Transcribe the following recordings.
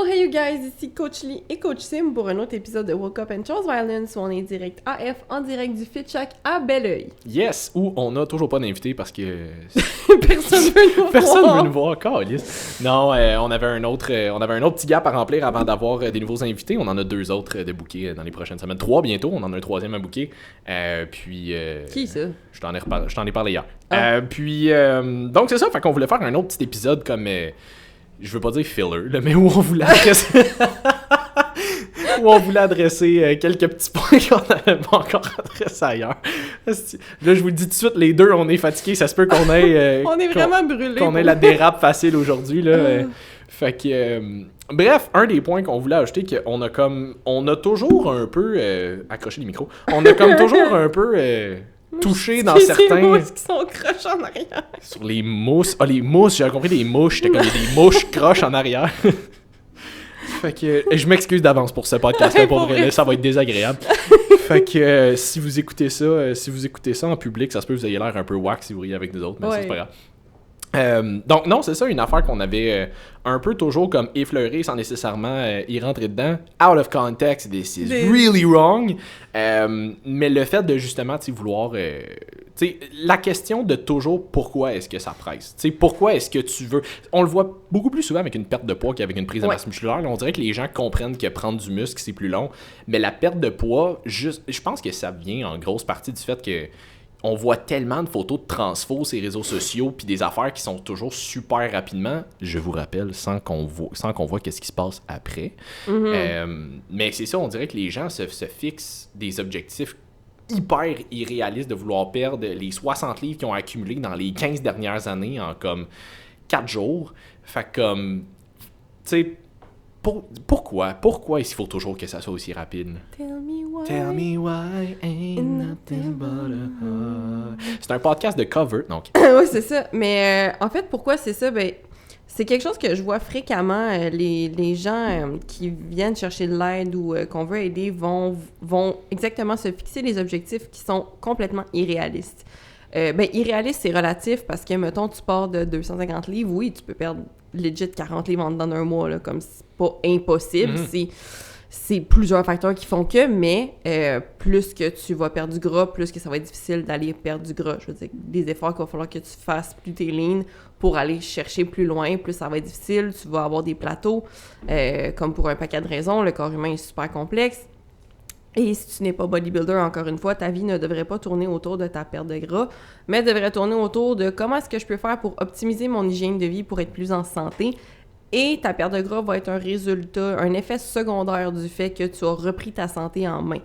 Hey you guys, ici Coach Lee et Coach Sim pour un autre épisode de Woke Up and Chose Violence où on est direct AF en direct du Fit Shack à Belleuil. Yes, où on n'a toujours pas d'invité parce que Personne veut nous voir. personne veut nous voir, câlisse. Non, on avait un autre petit gap à remplir avant d'avoir des nouveaux invités. On en a 2 autres de booker dans les prochaines semaines. 3 bientôt, on en a un 3e à booker. Qui ça? Je t'en ai parlé hier. Ah. Donc c'est ça, fait qu'on voulait faire un autre petit épisode comme... je veux pas dire filler, là, mais où on voulait adresser... où on voulait adresser quelques petits points qu'on n'avait pas encore adressés ailleurs. Là, je vous le dis tout de suite, les deux, on est fatigués. Ça se peut qu'on ait... On est vraiment brûlés. Qu'on ait la dérape facile aujourd'hui, là. Fait que... bref, un des points qu'on voulait ajouter, qu'on a comme... On a toujours un peu... accroché les micros. On a comme toujours un peu... touché dans certains... Les mousses qui sont croches en arrière. Sur les mousses. Ah, les mousses, j'avais compris des mouches. J'étais comme, il y a des mouches croches en arrière. Fait que je m'excuse d'avance pour ce podcast-là, pour vrai, ça va être désagréable. Fait que si vous écoutez ça en public, ça se peut que vous ayez l'air un peu whack si vous riez avec nous autres, mais ça, c'est pas grave. Donc non, c'est ça, une affaire qu'on avait un peu toujours comme effleuré sans nécessairement y rentrer dedans. Out of context, this is really wrong. Mais le fait de justement vouloir... la question de toujours pourquoi est-ce que ça presse. Pourquoi est-ce que tu veux... On le voit beaucoup plus souvent avec une perte de poids qu'avec une prise de masse musculaire. Là, on dirait que les gens comprennent que prendre du muscle, c'est plus long. Mais la perte de poids, je pense que ça vient en grosse partie du fait que on voit tellement de photos de transfo sur les réseaux sociaux puis des affaires qui sont toujours super rapidement, je vous rappelle, sans qu'on voit qu'est-ce qui se passe après. Mais c'est ça, on dirait que les gens se fixent des objectifs hyper irréalistes de vouloir perdre les 60 livres qu'ils ont accumulés dans les 15 dernières années en comme 4 jours. Fait comme, tu sais, pourquoi il faut toujours que ça soit aussi rapide? Tell me why ain't nothing but a heart. C'est un podcast de cover, donc. Oui, c'est ça. Mais en fait, pourquoi c'est ça? Ben, c'est quelque chose que je vois fréquemment. Les gens qui viennent chercher de l'aide ou qu'on veut aider vont exactement se fixer des objectifs qui sont complètement irréalistes. Irréaliste, c'est relatif parce que, mettons, tu pars de 250 livres, oui, tu peux perdre legit 40 livres en dedans d'un mois, là, comme c'est pas impossible. C'est plusieurs facteurs qui font que, mais plus que tu vas perdre du gras, plus que ça va être difficile d'aller perdre du gras. Je veux dire, des efforts qu'il va falloir que tu fasses, plus t'es lean, pour aller chercher plus loin, plus ça va être difficile. Tu vas avoir des plateaux, comme pour un paquet de raisons. Le corps humain est super complexe. Et si tu n'es pas bodybuilder, encore une fois, ta vie ne devrait pas tourner autour de ta perte de gras, mais devrait tourner autour de comment est-ce que je peux faire pour optimiser mon hygiène de vie pour être plus en santé. Et ta perte de gras va être un résultat, un effet secondaire du fait que tu as repris ta santé en main.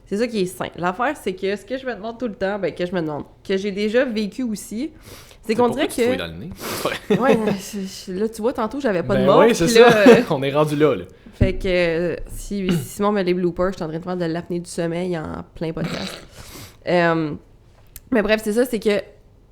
C'est ça qui est simple. L'affaire, c'est que ce que je me demande tout le temps, que j'ai déjà vécu aussi, c'est qu'on dirait que... dans le nez. Ouais, là, tu vois, tantôt, j'avais pas de mort. Oui, c'est ça. On est rendu là. Fait que si Simon met les bloopers, je suis en train de faire de l'apnée du sommeil en plein podcast. Mais bref, c'est ça, c'est que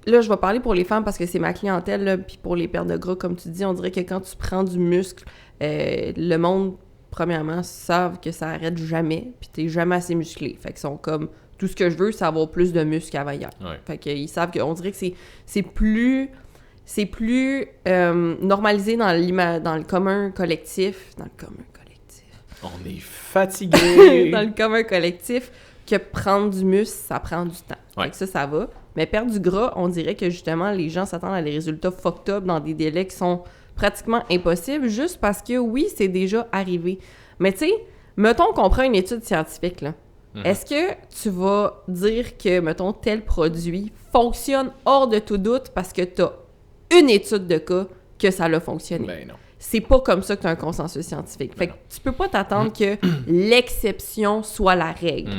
là, je vais parler pour les femmes parce que c'est ma clientèle, là, puis pour les pertes de gras, comme tu dis, on dirait que quand tu prends du muscle, le monde, premièrement, savent que ça arrête jamais, puis t'es jamais assez musclé. Fait qu'ils sont comme, tout ce que je veux, c'est avoir plus de muscles qu'avant hier. Ouais. Fait qu'ils savent qu'on dirait que c'est plus normalisé dans le commun collectif. On est fatigué. Dans le commun collectif, que prendre du muscle, ça prend du temps. Ouais. Fait que ça va. Mais perdre du gras, on dirait que justement, les gens s'attendent à des résultats fucked up dans des délais qui sont pratiquement impossibles, juste parce que, oui, c'est déjà arrivé. Mais tu sais, mettons qu'on prend une étude scientifique, là. Est-ce que tu vas dire que, mettons, tel produit fonctionne hors de tout doute parce que tu as une étude de cas que ça a fonctionné? Ben non. C'est pas comme ça que tu as un consensus scientifique. Fait que tu peux pas t'attendre que l'exception soit la règle.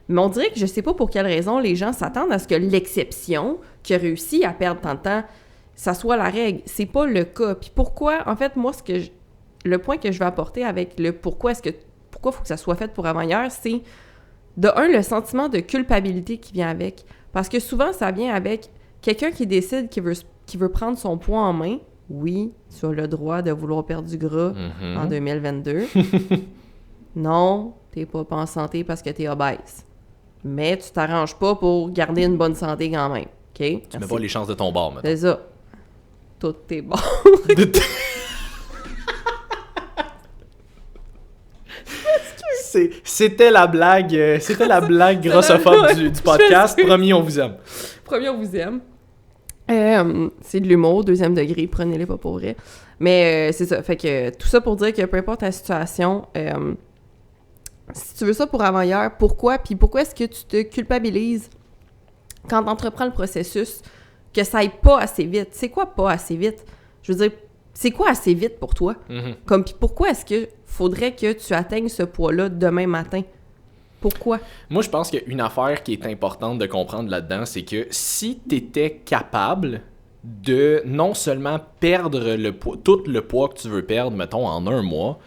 Mais on dirait que je sais pas pour quelle raison les gens s'attendent à ce que l'exception qui a réussi à perdre tant de temps, ça soit la règle. C'est pas le cas. Puis pourquoi, en fait, moi, le point que je vais apporter avec le pourquoi faut que ça soit fait pour avant-hier, c'est de un, le sentiment de culpabilité qui vient avec. Parce que souvent, ça vient avec quelqu'un qui décide qu'il veut prendre son poids en main. Oui, tu as le droit de vouloir perdre du gras en 2022. Non, t'es pas en santé parce que t'es obèse. Mais tu t'arranges pas pour garder une bonne santé quand même. OK? Tu mets pas les chances de ton bord, maintenant. C'est ça. Tout est bon. C'était la blague grossophobe du podcast. Promis, on vous aime. Promis, on vous aime. C'est de l'humour, 2e degré, prenez-les pas pour vrai. Mais c'est ça, fait que tout ça pour dire que peu importe ta situation, si tu veux ça pour avant-hier, pourquoi? Puis pourquoi est-ce que tu te culpabilises quand tu entreprends le processus que ça aille pas assez vite? C'est quoi pas assez vite? Je veux dire, c'est quoi assez vite pour toi? Comme, puis pourquoi est-ce que faudrait que tu atteignes ce poids-là demain matin? Pourquoi? Moi, je pense qu'une affaire qui est importante de comprendre là-dedans, c'est que si tu étais capable de non seulement perdre tout le poids que tu veux perdre, mettons, en 1 mois,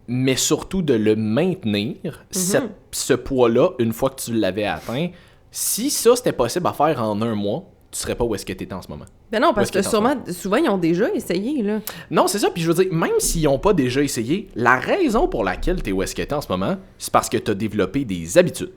mais surtout de le maintenir, ce poids-là, une fois que tu l'avais atteint, si ça, c'était possible à faire en 1 mois, tu serais pas où est-ce que tu étais en ce moment. Ben non, parce que souvent, ils ont déjà essayé, là. Non, c'est ça, puis je veux dire, même s'ils n'ont pas déjà essayé, la raison pour laquelle tu es où est-ce que tu es en ce moment, c'est parce que tu as développé des habitudes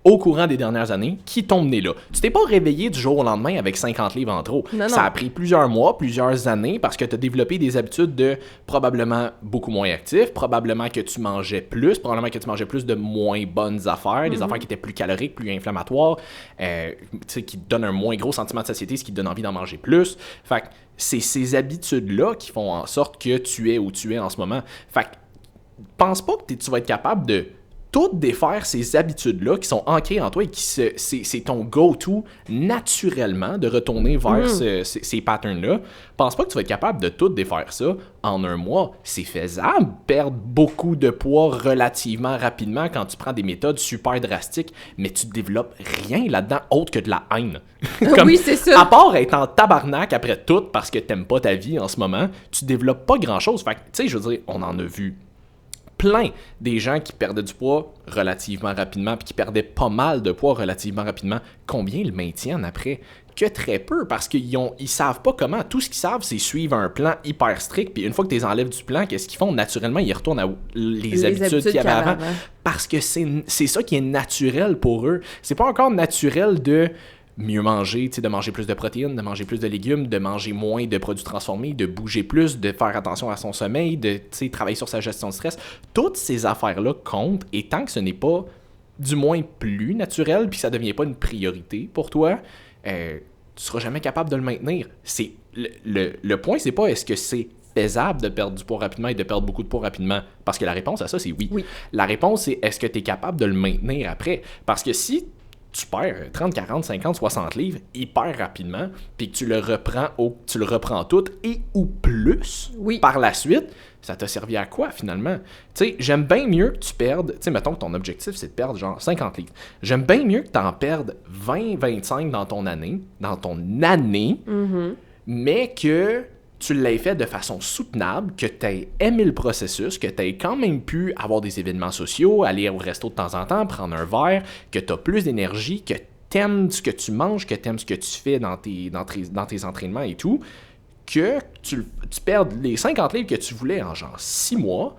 au courant des dernières années qui t'ont mené là. Tu t'es pas réveillé du jour au lendemain avec 50 livres en trop. Non. Ça a pris plusieurs mois, plusieurs années, parce que tu as développé des habitudes de probablement beaucoup moins actifs, probablement que tu mangeais plus, de moins bonnes affaires, des affaires qui étaient plus caloriques, plus inflammatoires, qui te donnent un moins gros sentiment de satiété, ce qui te donne envie d'en manger plus. Fait que c'est ces habitudes-là qui font en sorte que tu es où tu es en ce moment. Fait que pense pas que tu vas être capable de tout défaire ces habitudes-là qui sont ancrées en toi et c'est ton go-to naturellement de retourner vers ces patterns-là. Pense pas que tu vas être capable de tout défaire ça en 1 mois. C'est faisable, perdre beaucoup de poids relativement rapidement quand tu prends des méthodes super drastiques, mais tu développes rien là-dedans autre que de la haine. Oui, c'est ça. À part être en tabarnak après tout parce que t'aimes pas ta vie en ce moment, tu développes pas grand-chose. Fait que, tu sais, je veux dire, on en a vu plein des gens qui perdaient du poids relativement rapidement puis qui perdaient pas mal de poids relativement rapidement. Combien ils le maintiennent après? Que très peu, parce qu'ils savent pas comment. Tout ce qu'ils savent, c'est suivre un plan hyper strict, puis une fois que tu les enlèves du plan, qu'est-ce qu'ils font? Naturellement, ils retournent à les habitudes qu'il y avait avant. Parce que c'est ça qui est naturel pour eux. C'est pas encore naturel de mieux manger, de manger plus de protéines, de manger plus de légumes, de manger moins de produits transformés, de bouger plus, de faire attention à son sommeil, de travailler sur sa gestion de stress. Toutes ces affaires-là comptent, et tant que ce n'est pas, du moins, plus naturel, puis ça ne devient pas une priorité pour toi, tu ne seras jamais capable de le maintenir. C'est le point, c'est pas est-ce que c'est faisable de perdre du poids rapidement et de perdre beaucoup de poids rapidement, parce que la réponse à ça, c'est oui. La réponse, c'est est-ce que tu es capable de le maintenir après? Parce que si tu perds 30, 40, 50, 60 livres hyper rapidement, puis que tu le reprends tout et ou plus par la suite, ça t'a servi à quoi finalement? Tu sais, j'aime bien mieux que tu perdes, tu sais, mettons que ton objectif c'est de perdre genre 50 livres. J'aime bien mieux que tu en perdes 20, 25 dans ton année, mais que tu l'aies fait de façon soutenable, que tu aies aimé le processus, que tu aies quand même pu avoir des événements sociaux, aller au resto de temps en temps, prendre un verre, que tu as plus d'énergie, que tu aimes ce que tu manges, que tu aimes ce que tu fais dans tes entraînements et tout, que tu perdes les 50 livres que tu voulais en genre 6 mois,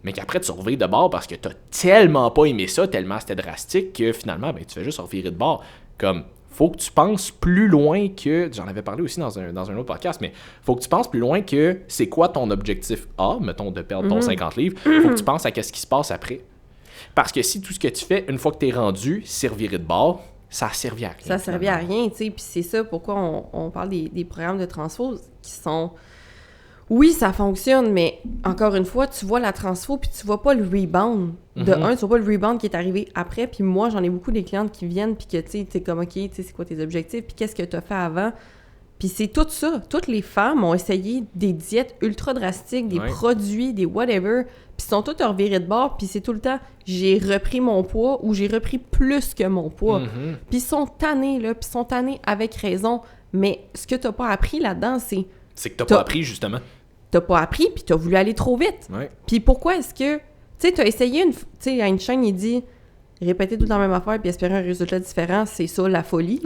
mais qu'après tu reviens de bord parce que tu n'as tellement pas aimé ça, tellement c'était drastique, que finalement, tu fais juste revirer de bord. Comme, faut que tu penses plus loin que... J'en avais parlé aussi dans un autre podcast, mais faut que tu penses plus loin que c'est quoi ton objectif A, mettons de perdre ton 50 livres, faut que tu penses à qu'est-ce qui se passe après. Parce que si tout ce que tu fais, une fois que tu es rendu, c'est revirer de bord, ça a servi à rien. Ça a servi à rien, tu sais, puis c'est ça pourquoi on parle des programmes de transfo qui sont... Oui, ça fonctionne, mais encore une fois, tu vois la transfo puis tu vois pas le rebound. De un, tu vois pas le rebound qui est arrivé après. Puis moi, j'en ai beaucoup des clientes qui viennent puis que, tu sais, t'es comme, OK, tu sais, c'est quoi tes objectifs puis qu'est-ce que t'as fait avant. Puis c'est tout ça. Toutes les femmes ont essayé des diètes ultra drastiques, des produits, des whatever, puis sont toutes revirées de bord puis c'est tout le temps, j'ai repris mon poids ou j'ai repris plus que mon poids. Puis ils sont tannés, là, puis ils sont tannés avec raison. Mais ce que t'as pas appris là-dedans, c'est que t'as pas appris, justement. T'as pas appris, puis t'as voulu aller trop vite. Puis pourquoi est-ce que... Tu sais, t'as essayé Tu sais, à une chaîne, il dit répéter tout le temps la même affaire puis espérer un résultat différent, c'est ça, la folie.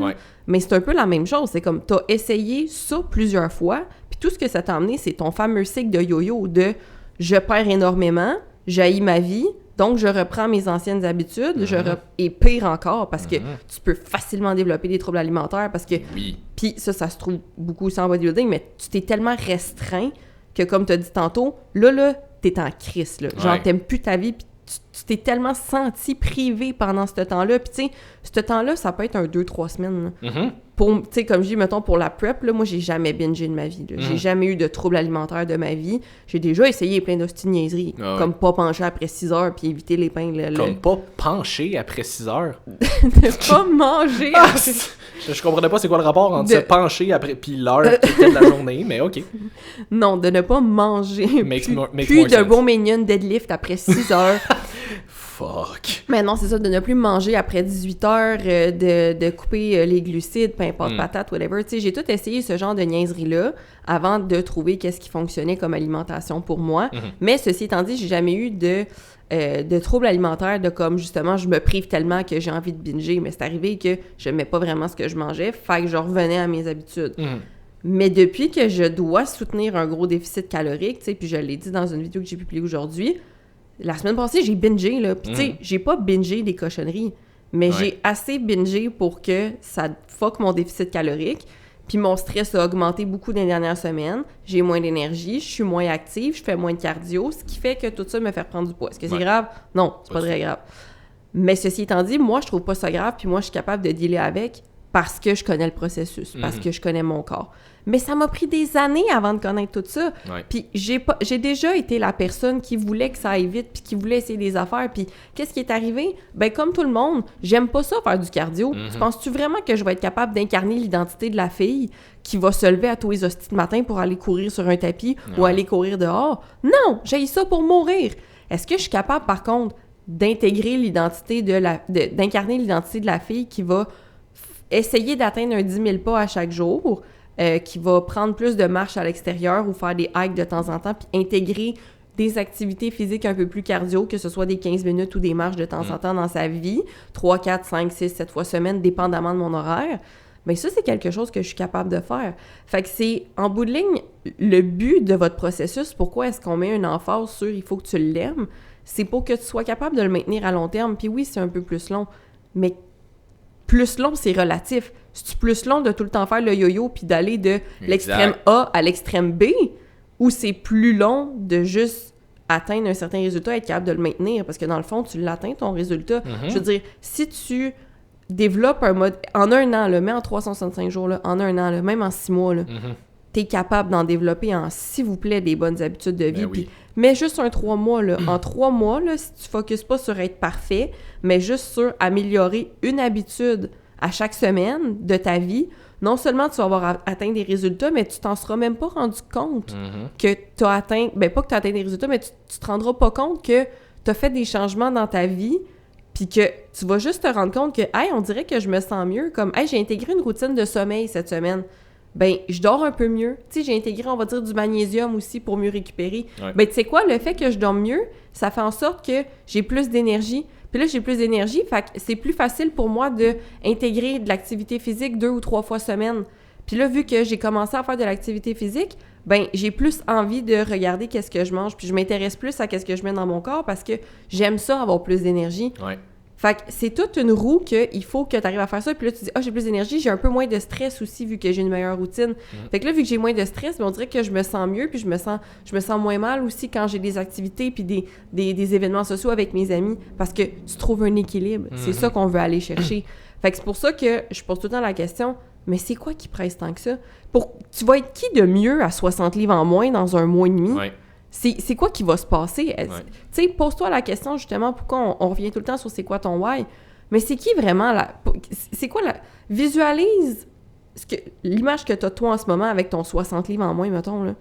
Mais c'est un peu la même chose. C'est comme, t'as essayé ça plusieurs fois, puis tout ce que ça t'a amené, c'est ton fameux cycle de yo-yo de « je perds énormément, j'haïs ma vie, donc je reprends mes anciennes habitudes, et pire encore, parce que tu peux facilement développer des troubles alimentaires, parce que... Puis ça se trouve beaucoup aussi en bodybuilding, mais tu t'es tellement restreint que, comme tu as dit tantôt, là, t'es en crise, là. Genre, t'aimes plus ta vie, puis tu t'es tellement senti privé pendant ce temps-là. Puis tu sais, ce temps-là, ça peut être un 2-3 semaines. Tu sais, comme je dis, mettons, pour la prep, là, moi, j'ai jamais bingé de ma vie. J'ai jamais eu de troubles alimentaires de ma vie. J'ai déjà essayé plein d'hosties de niaiseries, comme pas pencher après 6 heures puis éviter les pains. Comme pas pencher après 6 heures? De pas manger après... Je comprenais pas c'est quoi le rapport entre se pencher après puis l'heure qui était de la journée, mais OK. Non, de ne pas manger Makes plus more de sense. bon mignon deadlift après 6 heures. Fuck. Mais non, c'est ça, de ne plus manger après 18 heures, de couper les glucides, peu importe, patates, whatever. Tu sais, j'ai tout essayé ce genre de niaiserie-là avant de trouver qu'est-ce qui fonctionnait comme alimentation pour moi. Mais ceci étant dit, j'ai jamais eu de troubles alimentaires, de comme, justement, je me prive tellement que j'ai envie de binger. Mais c'est arrivé que je n'aimais pas vraiment ce que je mangeais, fait que je revenais à mes habitudes. Mais depuis que je dois soutenir un gros déficit calorique, tu sais, puis je l'ai dit dans une vidéo que j'ai publiée aujourd'hui, la semaine passée, j'ai bingé, là. Puis, tu sais, j'ai pas bingé des cochonneries, mais j'ai assez bingé pour que ça fuck mon déficit calorique. Puis, mon stress a augmenté beaucoup dans les dernières semaines. J'ai moins d'énergie, je suis moins active, je fais moins de cardio, ce qui fait que tout ça me fait reprendre du poids. Est-ce que c'est grave? Non, c'est pas très grave. Mais ceci étant dit, moi, je trouve pas ça grave, puis moi, je suis capable de dealer avec parce que je connais le processus, parce que je connais mon corps. Mais ça m'a pris des années avant de connaître tout ça. Puis j'ai déjà été la personne qui voulait que ça aille vite, puis qui voulait essayer des affaires. Puis qu'est-ce qui est arrivé? Ben comme tout le monde, j'aime pas ça faire du cardio. Tu penses-tu vraiment que je vais être capable d'incarner l'identité de la fille qui va se lever à tous les hosties de matin pour aller courir sur un tapis ou aller courir dehors? Non! J'ai ça pour mourir! Est-ce que je suis capable, par contre, d'intégrer l'identité d'incarner l'identité de la fille qui va essayer d'atteindre un 10 000 pas à chaque jour, qui va prendre plus de marches à l'extérieur ou faire des hikes de temps en temps, puis intégrer des activités physiques un peu plus cardio, que ce soit des 15 minutes ou des marches de temps en temps dans sa vie, 3, 4, 5, 6, 7 fois semaine, dépendamment de mon horaire, bien ça, c'est quelque chose que je suis capable de faire. Fait que c'est, en bout de ligne, le but de votre processus, pourquoi est-ce qu'on met une emphase sur « il faut que tu l'aimes », c'est pour que tu sois capable de le maintenir à long terme. Puis oui, c'est un peu plus long, mais plus long, c'est relatif. C'est plus long de tout le temps faire le yo-yo puis d'aller de l'extrême A à l'extrême B, ou c'est plus long de juste atteindre un certain résultat et être capable de le maintenir, parce que dans le fond, tu l'atteins, ton résultat. Je veux dire, si tu développes un mode... En un an, là, mais en 365 jours, là, en un an, là, même en 6 mois, là, t'es capable d'en développer en, s'il vous plaît, des bonnes habitudes de vie. Puis, mais juste un 3 mois, là. En 3 mois, là, si tu focuses pas sur être parfait, mais juste sur améliorer une habitude à chaque semaine de ta vie, non seulement tu vas avoir atteint des résultats, mais tu t'en seras même pas rendu compte que tu as atteint... Ben, pas que tu as atteint des résultats, mais tu te rendras pas compte que tu as fait des changements dans ta vie, puis que tu vas juste te rendre compte que, hey, on dirait que je me sens mieux, comme, hey, j'ai intégré une routine de sommeil cette semaine. Ben, je dors un peu mieux. Tu sais, j'ai intégré, on va dire, du magnésium aussi pour mieux récupérer. Ben, tu sais quoi, le fait que je dorme mieux, ça fait en sorte que j'ai plus d'énergie. Puis là, j'ai plus d'énergie, fait que c'est plus facile pour moi d'intégrer de l'activité physique 2 ou 3 fois semaine. Puis là, vu que j'ai commencé à faire de l'activité physique, ben j'ai plus envie de regarder qu'est-ce que je mange, puis je m'intéresse plus à qu'est-ce que je mets dans mon corps parce que j'aime ça, avoir plus d'énergie. Fait que c'est toute une roue qu'il faut que tu arrives à faire ça. Puis là, tu dis, j'ai plus d'énergie, j'ai un peu moins de stress aussi vu que j'ai une meilleure routine. Fait que là, vu que j'ai moins de stress, on dirait que je me sens mieux, puis je me sens moins mal aussi quand j'ai des activités puis des événements sociaux avec mes amis, parce que tu trouves un équilibre. C'est ça qu'on veut aller chercher. Fait que c'est pour ça que je pose tout le temps la question, mais c'est quoi qui presse tant que ça? Tu vas être qui de mieux à 60 livres en moins dans un mois et demi? C'est quoi qui va se passer? Tu sais, pose-toi la question, justement, pourquoi on revient tout le temps sur c'est quoi ton why? Mais c'est qui vraiment c'est quoi la... Visualise l'image que t'as toi en ce moment avec ton 60 livres en moins, mettons, là.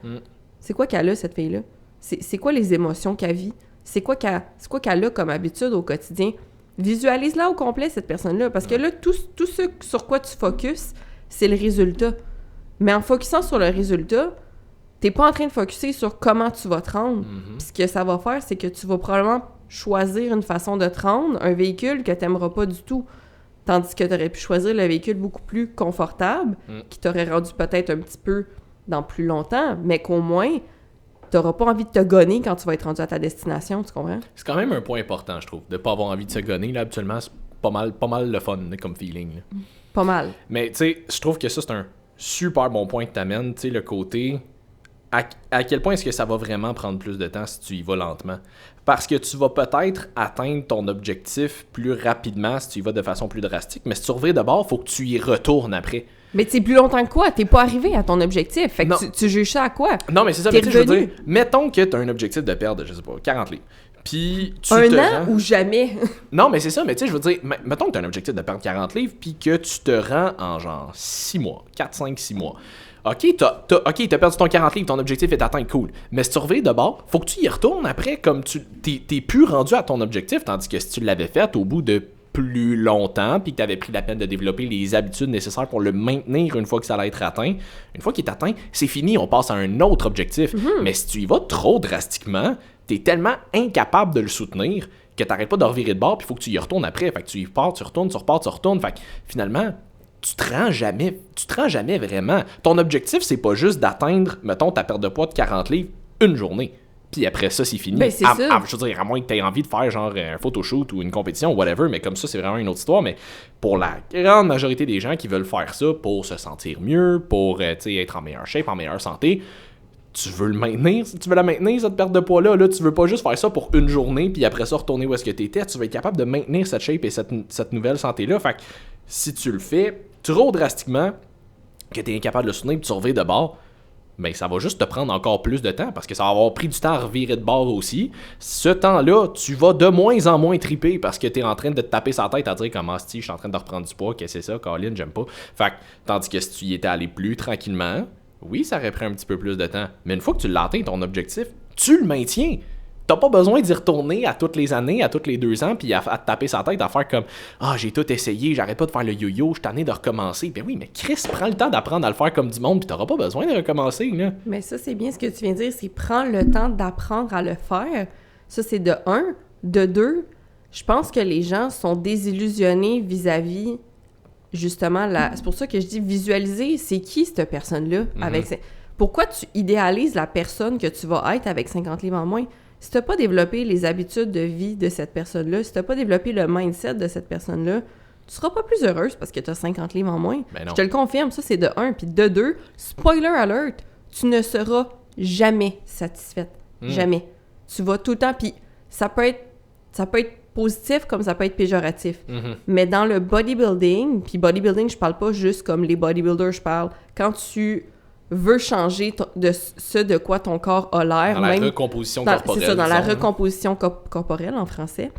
C'est quoi qu'elle a, cette fille-là? C'est quoi les émotions qu'elle vit? C'est quoi qu'elle a comme habitude au quotidien? Visualise-la au complet, cette personne-là, parce que là, tout ce sur quoi tu focuses, c'est le résultat. Mais en focusant sur le résultat, t'es pas en train de focusser sur comment tu vas te rendre. Puis ce que ça va faire, c'est que tu vas probablement choisir une façon de te rendre, un véhicule que t'aimeras pas du tout. Tandis que t'aurais pu choisir le véhicule beaucoup plus confortable, qui t'aurait rendu peut-être un petit peu dans plus longtemps, mais qu'au moins, t'auras pas envie de te gonner quand tu vas être rendu à ta destination, tu comprends? C'est quand même un point important, je trouve, de pas avoir envie de se gonner. Là, habituellement, c'est pas mal le fun comme feeling. Là. Pas mal. Mais tu sais, je trouve que ça, c'est un super bon point que t'amènes, tu sais, le côté... à quel point est-ce que ça va vraiment prendre plus de temps si tu y vas lentement? Parce que tu vas peut-être atteindre ton objectif plus rapidement si tu y vas de façon plus drastique, mais si tu reviens de bord, il faut que tu y retournes après. Mais tu sais, plus longtemps que quoi? T'es pas arrivé à ton objectif. Fait que tu juges ça à quoi? Non, mais c'est ça. Mais je veux dire, mettons que tu as un objectif de perdre, je sais pas, 40 livres. Puis tu un an ou jamais? Non, mais c'est ça. Mais tu sais, je veux dire, mettons que tu as un objectif de perdre 40 livres, puis que tu te rends en genre 6 mois, 4, 5, 6 mois. OK, t'as perdu ton 40 livres, ton objectif est atteint, cool. Mais si tu reviens de bord, faut que tu y retournes après, comme t'es plus rendu à ton objectif, tandis que si tu l'avais fait au bout de plus longtemps, puis que tu avais pris la peine de développer les habitudes nécessaires pour le maintenir une fois que ça allait être atteint, une fois qu'il est atteint, c'est fini, on passe à un autre objectif. Mais si tu y vas trop drastiquement, t'es tellement incapable de le soutenir que t'arrêtes pas de revirer de bord, puis il faut que tu y retournes après. Fait que tu y pars, tu retournes, tu repars, tu retournes. Fait que finalement, tu te rends jamais vraiment. Ton objectif, c'est pas juste d'atteindre, mettons, ta perte de poids de 40 livres une journée. Puis après ça, c'est fini. Ben, c'est ça. Je veux dire, à moins que tu aies envie de faire genre un photoshoot ou une compétition, whatever, mais comme ça, c'est vraiment une autre histoire. Mais pour la grande majorité des gens qui veulent faire ça pour se sentir mieux, pour être en meilleure shape, en meilleure santé, tu veux le maintenir. Si tu veux la maintenir, cette perte de poids-là, là, tu veux pas juste faire ça pour une journée, puis après ça, retourner où est-ce que tu étais. Tu veux être capable de maintenir cette shape et cette nouvelle santé-là. Fait que si tu le fais trop drastiquement, que tu es incapable de le soutenir, puis tu reviens de bord, ben ça va juste te prendre encore plus de temps parce que ça va avoir pris du temps à revirer de bord aussi. Ce temps-là, tu vas de moins en moins triper parce que tu es en train de te taper sa tête à dire comment je suis en train de reprendre du poids, qu'est-ce que c'est ça, Colin, j'aime pas. Fait que, tandis que si tu y étais allé plus tranquillement, oui, ça aurait pris un petit peu plus de temps. Mais une fois que tu l'as atteint, ton objectif, tu le maintiens. T'as pas besoin d'y retourner à toutes les années, à tous les 2 ans, puis à te taper sa tête, à faire comme « Ah, j'ai tout essayé, j'arrête pas de faire le yo-yo, je suis tanné de recommencer. » Ben oui, mais Chris, prends le temps d'apprendre à le faire comme du monde, puis t'auras pas besoin de recommencer, là. Mais ça, c'est bien ce que tu viens de dire, c'est prendre le temps d'apprendre à le faire. Ça, c'est de 1. De 2, je pense que les gens sont désillusionnés vis-à-vis, justement, c'est pour ça que je dis visualiser, c'est qui cette personne-là? Pourquoi tu idéalises la personne que tu vas être avec 50 livres en moins? Si t'as pas développé les habitudes de vie de cette personne-là, si t'as pas développé le mindset de cette personne-là, tu seras pas plus heureuse parce que t'as 50 livres en moins. Ben non. Je te le confirme, ça c'est de 1. Puis de 2, spoiler alert, tu ne seras jamais satisfaite. Jamais. Tu vas tout le temps, puis ça peut être positif comme ça peut être péjoratif. Mais dans le bodybuilding, puis bodybuilding, je parle pas juste comme les bodybuilders, je parle quand tu veux changer de ce de quoi ton corps a l'air. Dans la recomposition corporelle. C'est ça, dans la recomposition corporelle en français.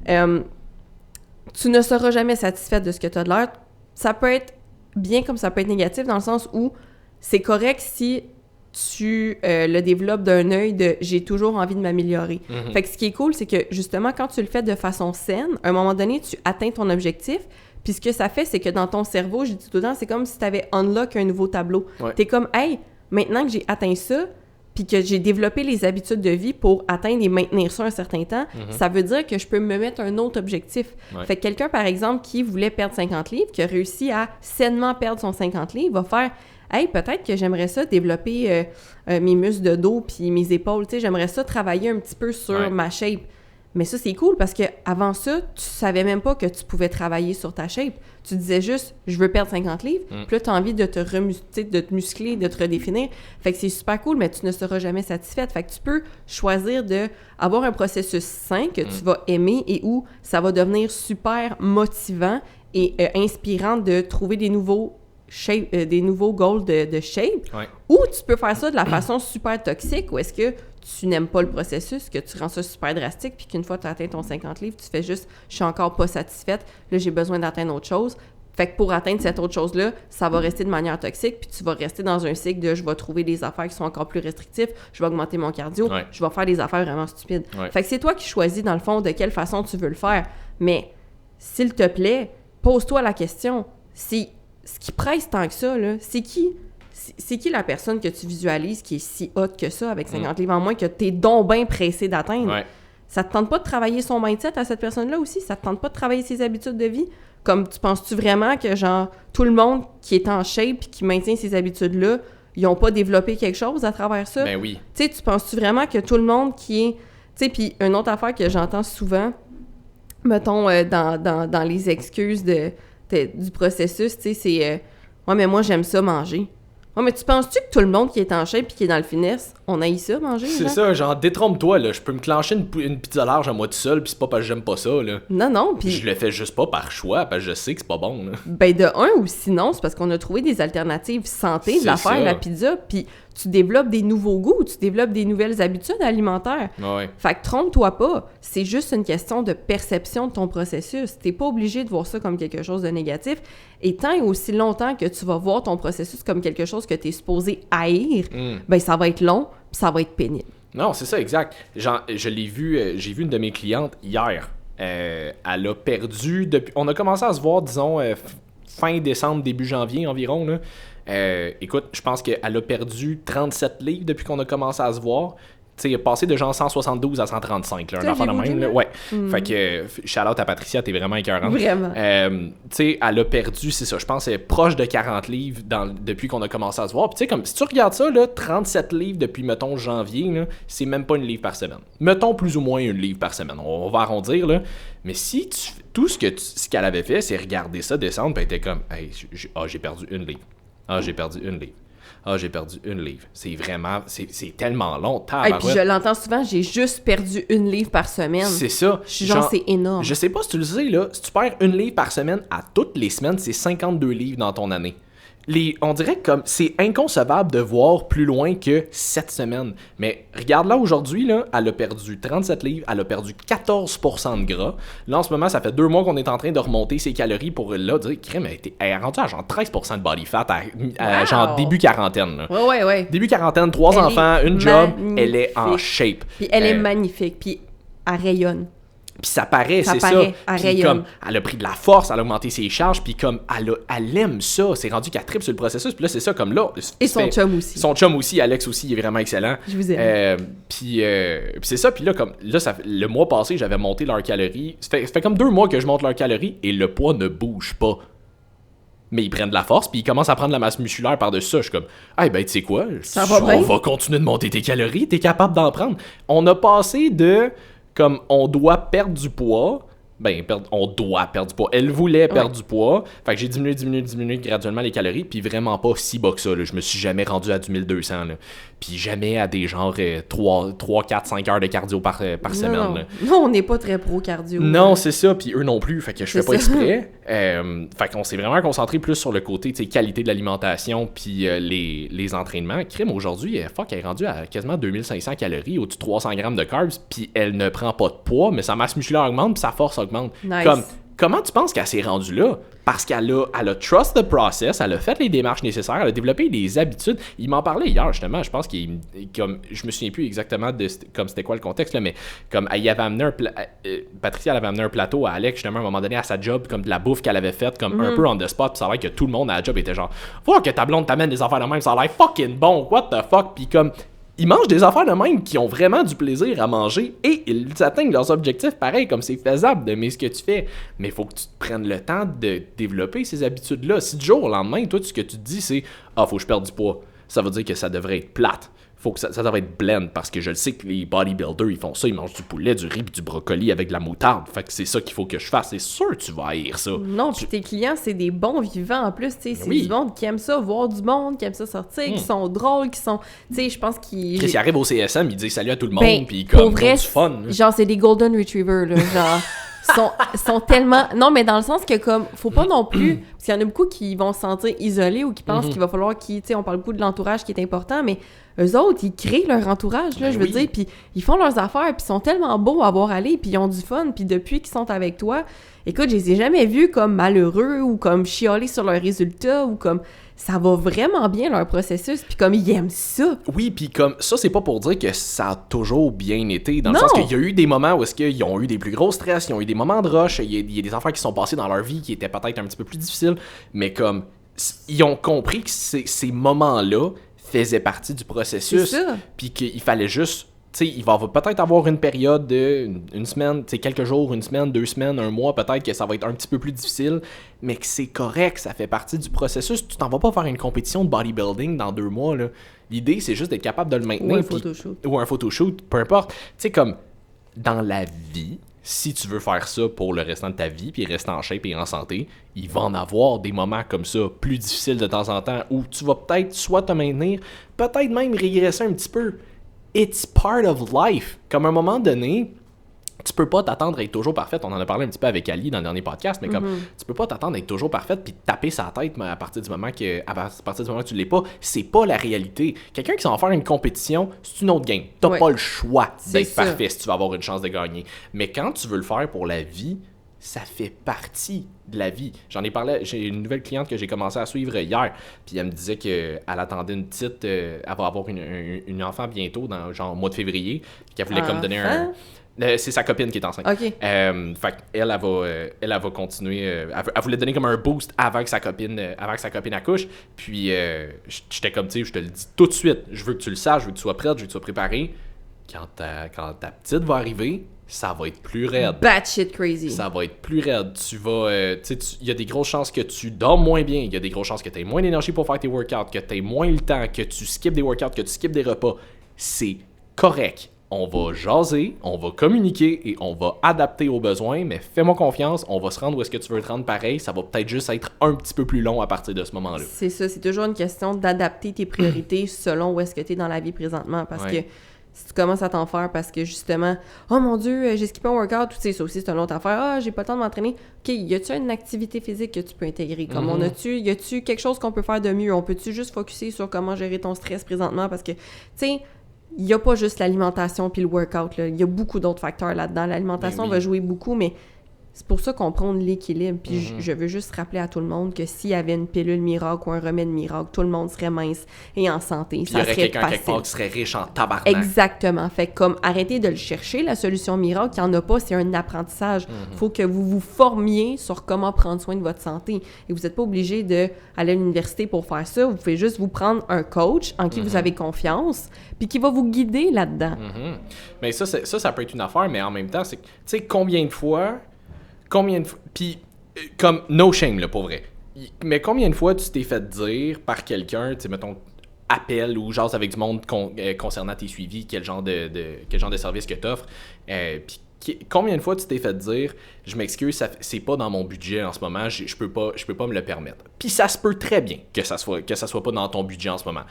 Tu ne seras jamais satisfaite de ce que tu as de l'air. Ça peut être bien comme ça peut être négatif dans le sens où c'est correct si tu le développes d'un œil de « j'ai toujours envie de m'améliorer ». Fait que ce qui est cool, c'est que justement, quand tu le fais de façon saine, à un moment donné, tu atteins ton objectif. Puis ce que ça fait, c'est que dans ton cerveau, je dis tout le temps, c'est comme si tu avais unlock un nouveau tableau. Ouais. T'es comme, hey, maintenant que j'ai atteint ça, puis que j'ai développé les habitudes de vie pour atteindre et maintenir ça un certain temps, ça veut dire que je peux me mettre un autre objectif. Ouais. Fait que quelqu'un, par exemple, qui voulait perdre 50 livres, qui a réussi à sainement perdre son 50 livres, va faire, hey, peut-être que j'aimerais ça développer mes muscles de dos puis mes épaules, tu sais, j'aimerais ça travailler un petit peu sur ma shape. Mais ça, c'est cool parce qu'avant ça, tu savais même pas que tu pouvais travailler sur ta shape. Tu disais juste, je veux perdre 50 livres. Puis là, tu as envie de te muscler, de te redéfinir. Fait que c'est super cool, mais tu ne seras jamais satisfaite. Fait que tu peux choisir d'avoir un processus sain que tu vas aimer et où ça va devenir super motivant et inspirant de trouver des nouveaux goals de shape. Ouais. Ou tu peux faire ça de la façon super toxique où est-ce que tu n'aimes pas le processus, que tu rends ça super drastique, puis qu'une fois que tu as atteint ton 50 livres, tu fais juste « je suis encore pas satisfaite, là j'ai besoin d'atteindre autre chose ». Fait que pour atteindre cette autre chose-là, ça va rester de manière toxique, puis tu vas rester dans un cycle de « je vais trouver des affaires qui sont encore plus restrictives, je vais augmenter mon cardio, je vais faire des affaires vraiment stupides ». Fait que c'est toi qui choisis dans le fond de quelle façon tu veux le faire. Mais s'il te plaît, pose-toi la question, c'est ce qui presse tant que ça, là, c'est qui la personne que tu visualises qui est si haute que ça, avec 50 livres en moins, que t'es donc bien pressé d'atteindre? Ouais. Ça te tente pas de travailler son mindset à cette personne-là aussi? Ça te tente pas de travailler ses habitudes de vie? Comme, tu penses-tu vraiment que, genre, tout le monde qui est en shape et qui maintient ces habitudes-là, ils ont pas développé quelque chose à travers ça? Ben oui. Tu sais, tu penses-tu vraiment que tout le monde qui est... Tu sais, puis une autre affaire que j'entends souvent, mettons, dans les excuses du processus, tu sais, c'est « ouais, mais moi, j'aime ça manger ». Ouais, mais tu penses-tu que tout le monde qui est en shape et qui est dans le fitness, on haït ça, manger? C'est ça, genre, détrompe-toi, là. Je peux me clencher une pizza large à moi tout seul, pis c'est pas parce que j'aime pas ça, là. Non, puis... Je le fais juste pas par choix, parce que je sais que c'est pas bon, là. Ben, de un, ou sinon, c'est parce qu'on a trouvé des alternatives santé de l'affaire, la pizza, puis tu développes des nouveaux goûts, tu développes des nouvelles habitudes alimentaires. Ouais. Fait que trompe-toi pas, c'est juste une question de perception de ton processus. T'es pas obligé de voir ça comme quelque chose de négatif. Et tant et aussi longtemps que tu vas voir ton processus comme quelque chose que t'es supposé haïr, ben ça va être long, puis ça va être pénible. Non, c'est ça, exact. Genre, je l'ai vu, j'ai vu une de mes clientes hier. Elle a perdu depuis... On a commencé à se voir, disons, fin décembre, début janvier environ, là. Écoute, je pense qu'elle a perdu 37 livres depuis qu'on a commencé à se voir. Tu sais, passé de genre 172 à 135, là, un enfant de même, là. Ouais. Fait que, shout-out à Patricia, t'es vraiment écœurante. Vraiment. Tu sais, elle a perdu, c'est ça, je pense, elle est proche de 40 livres depuis qu'on a commencé à se voir. Puis tu sais, comme, si tu regardes ça, là, 37 livres depuis, mettons, janvier, là, c'est même pas une livre par semaine. Mettons plus ou moins une livre par semaine. On va arrondir, là. Mais si tout ce qu'elle avait fait, c'est regarder ça descendre, puis elle était comme, hey, j'ai perdu une livre. Ah, j'ai perdu une livre. Ah, j'ai perdu une livre. C'est vraiment... C'est tellement long. Et puis je l'entends souvent, j'ai juste perdu une livre par semaine. C'est ça. Genre, c'est énorme. Je sais pas si tu le sais, là. Si tu perds une livre par semaine à toutes les semaines, c'est 52 livres dans ton année. On dirait que comme c'est inconcevable de voir plus loin que 7 semaines. Mais regarde là aujourd'hui, là, elle a perdu 37 livres, elle a perdu 14% de gras. Là en ce moment, ça fait 2 mois qu'on est en train de remonter ses calories pour là dire crème, elle est rendue à genre 13% de body fat à genre début quarantaine. Là. Ouais. Début quarantaine, 3 enfants, une job, elle est en shape. Puis elle est magnifique, puis elle rayonne. Puis ça paraît, c'est ça. Puis comme, elle a pris de la force, elle a augmenté ses charges, puis comme, elle aime ça. C'est rendu qu'elle tripe sur le processus. Puis là, c'est ça, comme là. Et son chum aussi. Son chum aussi, Alex aussi, il est vraiment excellent. Je vous aime. Puis c'est ça. Puis là, comme, là le mois passé, j'avais monté leurs calories. Ça fait comme 2 mois que je monte leurs calories et le poids ne bouge pas. Mais ils prennent de la force, puis ils commencent à prendre de la masse musculaire par-dessus ça. Je suis comme, hey, ben, tu sais quoi? On va continuer de monter tes calories, t'es capable d'en prendre. On a passé de... Comme on doit perdre du poids, on doit perdre du poids. Elle voulait perdre du poids. Fait que j'ai diminué graduellement les calories, puis vraiment pas si bas que ça. Là. Je me suis jamais rendu à du 1200. Là. Puis jamais à des genre 3, 4, 5 heures de cardio par semaine. Non, on n'est pas très pro-cardio. Non, c'est ça, puis eux non plus. Fait que je fais pas exprès. Fait qu'on s'est vraiment concentré plus sur le côté qualité de l'alimentation, puis les entraînements. Crime, aujourd'hui, elle est rendue à quasiment 2500 calories, au-dessus de 300 grammes de carbs, puis elle ne prend pas de poids, mais sa masse musculaire augmente, puis sa force augmente. Nice. Comment tu penses qu'elle s'est rendue là? Parce qu'elle a trust the process, elle a fait les démarches nécessaires, elle a développé des habitudes. Il m'en parlait hier, justement, je pense comme je me souviens plus exactement de comme c'était quoi le contexte, là, mais comme il avait amené Patricia elle avait amené un plateau à Alex, justement, à un moment donné, à sa job, comme de la bouffe qu'elle avait faite, comme un peu on the spot, puis ça a l'air que tout le monde à la job était genre « Faut que ta blonde t'amène des affaires de même, ça a l'air fucking bon, what the fuck? » Puis comme... Ils mangent des affaires de même qui ont vraiment du plaisir à manger et ils atteignent leurs objectifs pareil, comme c'est faisable d'aimer ce que tu fais. Mais il faut que tu te prennes le temps de développer ces habitudes-là. Si du jour au lendemain, toi, ce que tu te dis, c'est « Ah, faut que je perde du poids », ça veut dire que ça devrait être plate. Faut que ça devrait être blend parce que je le sais que les bodybuilders, ils font ça, ils mangent du poulet, du riz, du brocoli avec de la moutarde. Fait que c'est ça qu'il faut que je fasse. C'est sûr que tu vas haïr ça. Non, puis tes clients, c'est des bons vivants en plus, tu sais, c'est du monde qui aime ça, voir du monde, qui aime ça sortir, qui sont drôles, qui sont, tu sais, je pense qu'ils... Qu'est-ce qui arrive au CSM, ils disent salut à tout le monde, puis comme, vrai, du fun. Genre, c'est des golden retrievers, là, genre... sont tellement... Non, mais dans le sens que, comme, faut pas non plus... Parce qu'il y en a beaucoup qui vont se sentir isolés ou qui pensent qu'il va falloir qu'ils... Tu sais, on parle beaucoup de l'entourage qui est important, mais eux autres, ils créent leur entourage, là, je veux dire, puis ils font leurs affaires, puis ils sont tellement beaux à voir aller, puis ils ont du fun, puis depuis qu'ils sont avec toi, écoute, je les ai jamais vus comme malheureux ou comme chialer sur leurs résultats ou comme... Ça va vraiment bien, leur processus, puis comme ils aiment ça. Oui, puis comme ça, c'est pas pour dire que ça a toujours bien été, dans le sens qu'il y a eu des moments où est-ce qu'ils ont eu des plus gros stress, ils ont eu des moments de rush, il y a des affaires qui sont passées dans leur vie qui étaient peut-être un petit peu plus difficiles, mais comme ils ont compris que ces moments-là faisaient partie du processus, puis qu'il fallait juste... T'sais, il va peut-être avoir une période de une semaine, quelques jours, une semaine, 2 semaines, un mois, peut-être que ça va être un petit peu plus difficile, mais que c'est correct, ça fait partie du processus. Tu t'en vas pas faire une compétition de bodybuilding dans 2 mois, là. L'idée, c'est juste d'être capable de le maintenir. Ou un photoshoot. Ou un photoshoot, peu importe. Tu sais, comme dans la vie, si tu veux faire ça pour le restant de ta vie, puis rester en shape et en santé, il va en avoir des moments comme ça, plus difficiles de temps en temps, où tu vas peut-être soit te maintenir, peut-être même régresser un petit peu. It's part of life. Comme à un moment donné, tu peux pas t'attendre à être toujours parfaite. On en a parlé un petit peu avec Ali dans le dernier podcast, mais comme tu peux pas t'attendre à être toujours parfaite puis te taper sa tête à partir du moment que tu l'es pas, c'est pas la réalité. Quelqu'un qui s'en va faire une compétition, c'est une autre game. T'as pas le choix d'être parfait si tu vas avoir une chance de gagner. Mais quand tu veux le faire pour la vie, ça fait partie de la vie. J'en ai parlé, j'ai une nouvelle cliente que j'ai commencé à suivre hier, puis elle me disait qu'elle attendait une petite, elle va avoir une enfant bientôt, dans genre au mois de février, puis qu'elle voulait comme donner un... c'est sa copine qui est enceinte. OK. Fait qu'elle, elle va continuer. Elle voulait donner comme un boost avant que sa copine accouche. Puis j'étais comme, tu sais, je te le dis tout de suite. Je veux que tu le saches, je veux que tu sois prête, je veux que tu sois préparée. Quand ta petite va arriver, ça va être plus raide. Batshit crazy. Ça va être plus raide. Tu vas, tu sais, il y a des grosses chances que tu dormes moins bien. Il y a des grosses chances que tu aies moins d'énergie pour faire tes workouts, que tu aies moins le temps, que tu skippes des workouts, que tu skippes des repas. C'est correct. On va jaser, on va communiquer et on va adapter aux besoins, mais fais-moi confiance, on va se rendre où est-ce que tu veux te rendre pareil, ça va peut-être juste être un petit peu plus long à partir de ce moment-là. C'est ça, c'est toujours une question d'adapter tes priorités selon où est-ce que tu es dans la vie présentement, parce que si tu commences à t'en faire parce que justement, oh mon Dieu, j'ai skippé un workout, tu sais, ça aussi c'est une autre affaire, ah, j'ai pas le temps de m'entraîner. OK, y a-tu une activité physique que tu peux intégrer? Comme y a-tu quelque chose qu'on peut faire de mieux? On peut-tu juste focusser sur comment gérer ton stress présentement? Parce que, tu sais, il n'y a pas juste l'alimentation puis le workout, là. Il y a beaucoup d'autres facteurs là-dedans. L'alimentation va jouer beaucoup, mais c'est pour ça qu'on prône l'équilibre. Puis je veux juste rappeler à tout le monde que s'il y avait une pilule miracle ou un remède miracle, tout le monde serait mince et en santé. Puis il y aurait quelqu'un quelque part qui serait riche en tabarnak. Exactement. Fait que comme arrêtez de le chercher, la solution miracle, il n'y en a pas, c'est un apprentissage. Il faut que vous vous formiez sur comment prendre soin de votre santé. Et vous n'êtes pas obligé d'aller à l'université pour faire ça. Vous pouvez juste vous prendre un coach en qui vous avez confiance puis qui va vous guider là-dedans. Mais ça peut être une affaire, mais en même temps, c'est, tu sais, combien de fois... Puis, comme, no shame, là, pour vrai. Mais combien de fois tu t'es fait dire par quelqu'un, tu sais, mettons, appel ou jase avec du monde concernant tes suivis, quel genre de service que t'offres, puis combien de fois tu t'es fait dire, je m'excuse, c'est pas dans mon budget en ce moment, je peux pas me le permettre. Puis ça se peut très bien que ça soit pas dans ton budget en ce moment.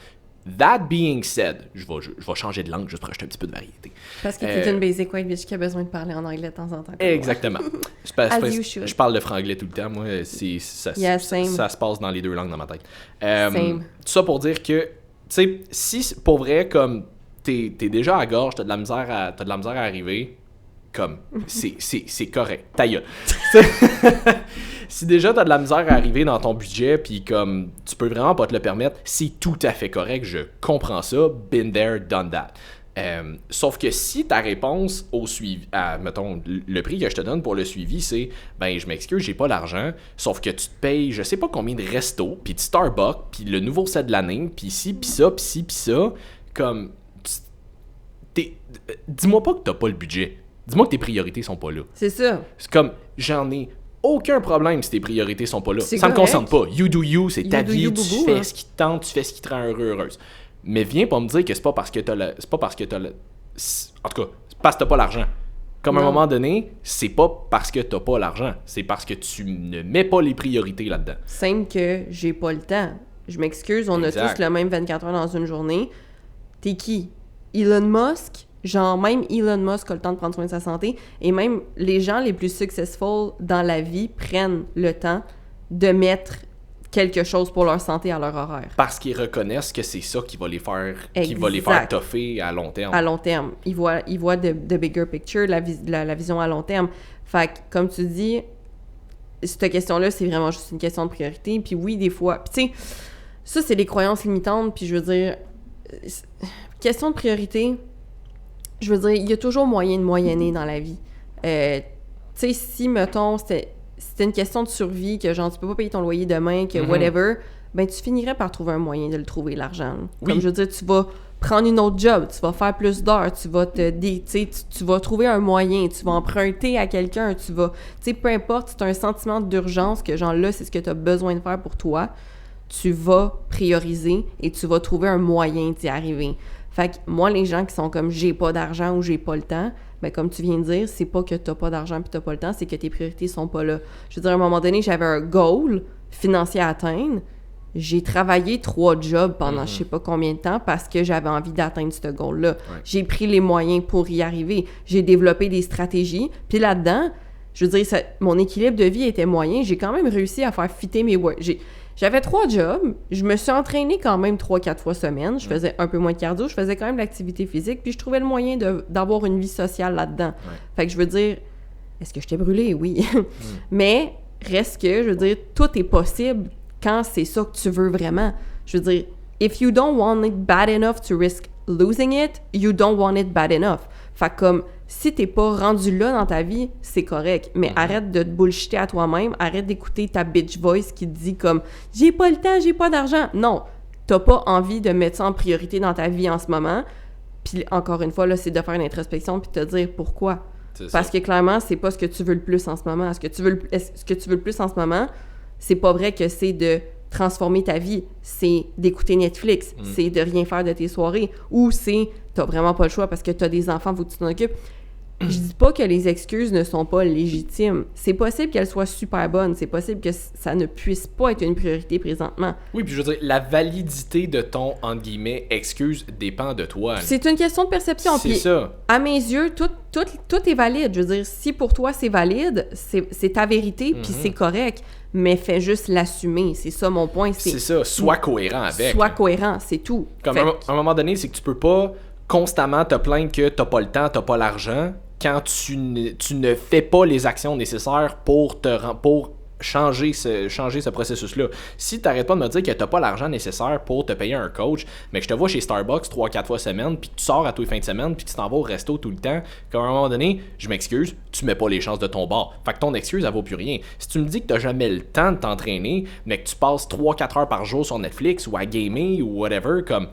That being said, je vais changer de langue juste pour acheter un petit peu de variété. Parce que t'es une basic white bitch qui a besoin de parler en anglais de temps en temps. Exactement. Je parle le franglais tout le temps. Moi, ça se passe dans les deux langues dans ma tête. Tout ça pour dire que, tu sais, si pour vrai, comme t'es déjà à gorge, t'as de la misère à arriver, comme, c'est correct. Ta gueule. Si déjà t'as de la misère à arriver dans ton budget puis comme tu peux vraiment pas te le permettre, c'est tout à fait correct, je comprends ça, been there, done that. Sauf que si ta réponse au suivi, mettons, le prix que je te donne pour le suivi, c'est ben je m'excuse, j'ai pas l'argent, sauf que tu te payes je sais pas combien de restos, puis de Starbucks, puis le nouveau set de l'année, puis ci, puis ça, puis ci, puis ça, comme dis-moi pas que t'as pas le budget. Dis-moi que tes priorités sont pas là. C'est ça. C'est comme j'en ai aucun problème si tes priorités sont pas là. C'est ça correct. Me concerne pas. You do you, c'est ta vie, boubou, tu fais ce qui te tente, tu fais ce qui te rend heureux, heureuse. Mais viens pas me dire que c'est pas parce que en tout cas, c'est parce que t'as pas l'argent. Comme à un moment donné, c'est pas parce que t'as pas l'argent, c'est parce que tu ne mets pas les priorités là-dedans. Simple que j'ai pas le temps. Je m'excuse, on a tous le même 24 heures dans une journée. T'es qui? Elon Musk? Genre, même Elon Musk a le temps de prendre soin de sa santé. Et même les gens les plus successful dans la vie prennent le temps de mettre quelque chose pour leur santé à leur horaire. Parce qu'ils reconnaissent que c'est ça qui va les faire toffer à long terme. À long terme. Ils voient the bigger picture, la vision à long terme. Fait que, comme tu dis, cette question-là, c'est vraiment juste une question de priorité. Puis oui, des fois... Puis tu sais, ça, c'est des croyances limitantes. Puis je veux dire, question de priorité... Je veux dire, il y a toujours moyen de moyenner dans la vie. Tu sais, si, mettons, c'était une question de survie, que genre, tu peux pas payer ton loyer demain, que whatever, ben tu finirais par trouver un moyen de le trouver, l'argent. Oui. Comme je veux dire, tu vas prendre une autre job, tu vas faire plus d'heures, tu vas tu vas trouver un moyen, tu vas emprunter à quelqu'un, tu vas... Tu sais, peu importe, c'est un sentiment d'urgence que genre là, c'est ce que tu as besoin de faire pour toi, tu vas prioriser et tu vas trouver un moyen d'y arriver. Fait que moi, les gens qui sont comme « j'ai pas d'argent » ou « j'ai pas le temps », ben, comme tu viens de dire, c'est pas que t'as pas d'argent puis t'as pas le temps, c'est que tes priorités sont pas là. Je veux dire, à un moment donné, j'avais un goal financier à atteindre. J'ai travaillé 3 jobs pendant je sais pas combien de temps parce que j'avais envie d'atteindre ce goal-là. Ouais. J'ai pris les moyens pour y arriver. J'ai développé des stratégies. Puis là-dedans, je veux dire, mon équilibre de vie était moyen. J'ai quand même réussi à faire fitter mes work. J'avais 3 jobs. Je me suis entraînée quand même 3-4 fois semaine. Je faisais un peu moins de cardio. Je faisais quand même de l'activité physique. Puis je trouvais le moyen d'avoir une vie sociale là-dedans. Ouais. Fait que je veux dire, est-ce que je t'ai brûlé? Oui. Mais reste que, je veux dire, tout est possible quand c'est ça que tu veux vraiment. Je veux dire, if you don't want it bad enough to risk losing it, you don't want it bad enough. Fait que comme, si t'es pas rendu là dans ta vie, c'est correct. Mais arrête de te bullshiter à toi-même. Arrête d'écouter ta bitch voice qui te dit comme « J'ai pas le temps, j'ai pas d'argent. » Non, t'as pas envie de mettre ça en priorité dans ta vie en ce moment. Puis encore une fois, là, c'est de faire une introspection puis de te dire pourquoi. Parce que clairement, c'est pas ce que tu veux le plus en ce moment. Ce que tu veux le plus en ce moment, c'est pas vrai que c'est de transformer ta vie, c'est d'écouter Netflix, c'est de rien faire de tes soirées, ou c'est t'as vraiment pas le choix parce que t'as des enfants, faut que tu t'en occupes. Je dis pas que les excuses ne sont pas légitimes. C'est possible qu'elles soient super bonnes, c'est possible que ça ne puisse pas être une priorité présentement. Oui, puis je veux dire, la validité de ton, entre guillemets, excuse dépend de toi. C'est une question de perception. C'est ça. À mes yeux, tout est valide. Je veux dire, si pour toi c'est valide, c'est ta vérité, puis c'est correct. Mais fais juste l'assumer. C'est ça mon point. C'est ça. Sois cohérent avec. Sois cohérent, c'est tout. Comme à un moment donné, c'est que tu peux pas constamment te plaindre que t'as pas le temps, t'as pas l'argent, quand tu ne fais pas les actions nécessaires pour changer ce processus-là. Si t'arrêtes pas de me dire que t'as pas l'argent nécessaire pour te payer un coach, mais que je te vois chez Starbucks 3-4 fois semaine, puis que tu sors à tous les fins de semaine, puis que tu t'en vas au resto tout le temps, qu'à un moment donné, je m'excuse, tu mets pas les chances de ton bord. Fait que ton excuse, elle vaut plus rien. Si tu me dis que t'as jamais le temps de t'entraîner, mais que tu passes 3-4 heures par jour sur Netflix ou à gamer ou whatever, comme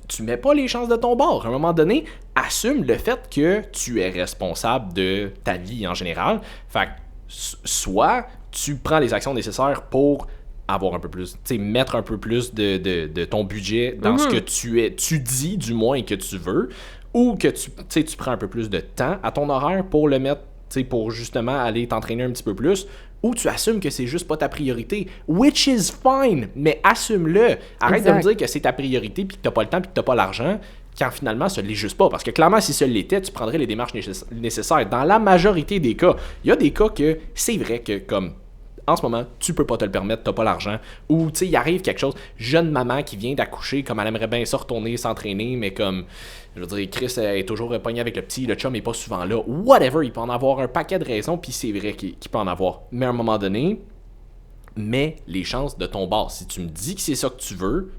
tu mets pas les chances de ton bord. À un moment donné, assume le fait que tu es responsable de ta vie en général. Fait que soit tu prends les actions nécessaires pour avoir un peu plus, tu sais, mettre un peu plus de ton budget dans ce que tu dis du moins que tu veux, ou que tu prends un peu plus de temps à ton horaire pour le mettre, tu sais, pour justement aller t'entraîner un petit peu plus, ou tu assumes que c'est juste pas ta priorité, which is fine, mais assume-le. Arrête de me dire que c'est ta priorité puis que t'as pas le temps puis que t'as pas l'argent, quand finalement ça l'est juste pas. Parce que clairement, si ça l'était, tu prendrais les démarches nécessaires. Dans la majorité des cas, il y a des cas que c'est vrai que comme en ce moment, tu peux pas te le permettre, t'as pas l'argent, ou tu sais, il arrive quelque chose, jeune maman qui vient d'accoucher, comme elle aimerait bien ça retourner s'entraîner, mais comme, je veux dire, Chris est toujours pognée avec le petit, le chum est pas souvent là, whatever, il peut en avoir un paquet de raisons, puis c'est vrai qu'il peut en avoir. Mais à un moment donné, mets les chances de ton bord. Si tu me dis que c'est ça que tu veux,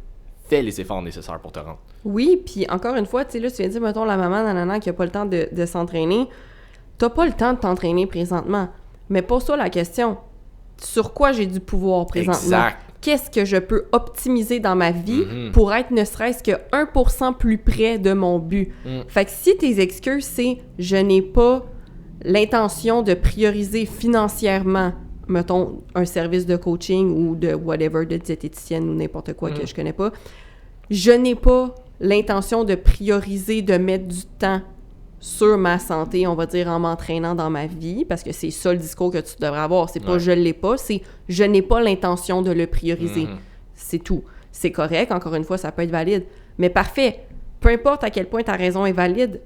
fais les efforts nécessaires pour te rendre. Oui, puis encore une fois, tu sais, là, tu viens de dire, mettons, la maman, nanana, qui a pas le temps de s'entraîner, t'as pas le temps de t'entraîner présentement, mais pose-toi la question. Sur quoi j'ai du pouvoir présentement? Exact. Qu'est-ce que je peux optimiser dans ma vie pour être ne serait-ce que 1% plus près de mon but? Fait que si tes excuses, c'est « je n'ai pas l'intention de prioriser financièrement, mettons, un service de coaching ou de whatever, de diététicienne ou n'importe quoi que je connais pas, je n'ai pas l'intention de prioriser, de mettre du temps sur ma santé, on va dire, en m'entraînant dans ma vie, parce que c'est ça le discours que tu devrais avoir. C'est pas je l'ai pas, c'est je n'ai pas l'intention de le prioriser. C'est tout. C'est correct, encore une fois, ça peut être valide. Mais parfait, peu importe à quel point ta raison est valide,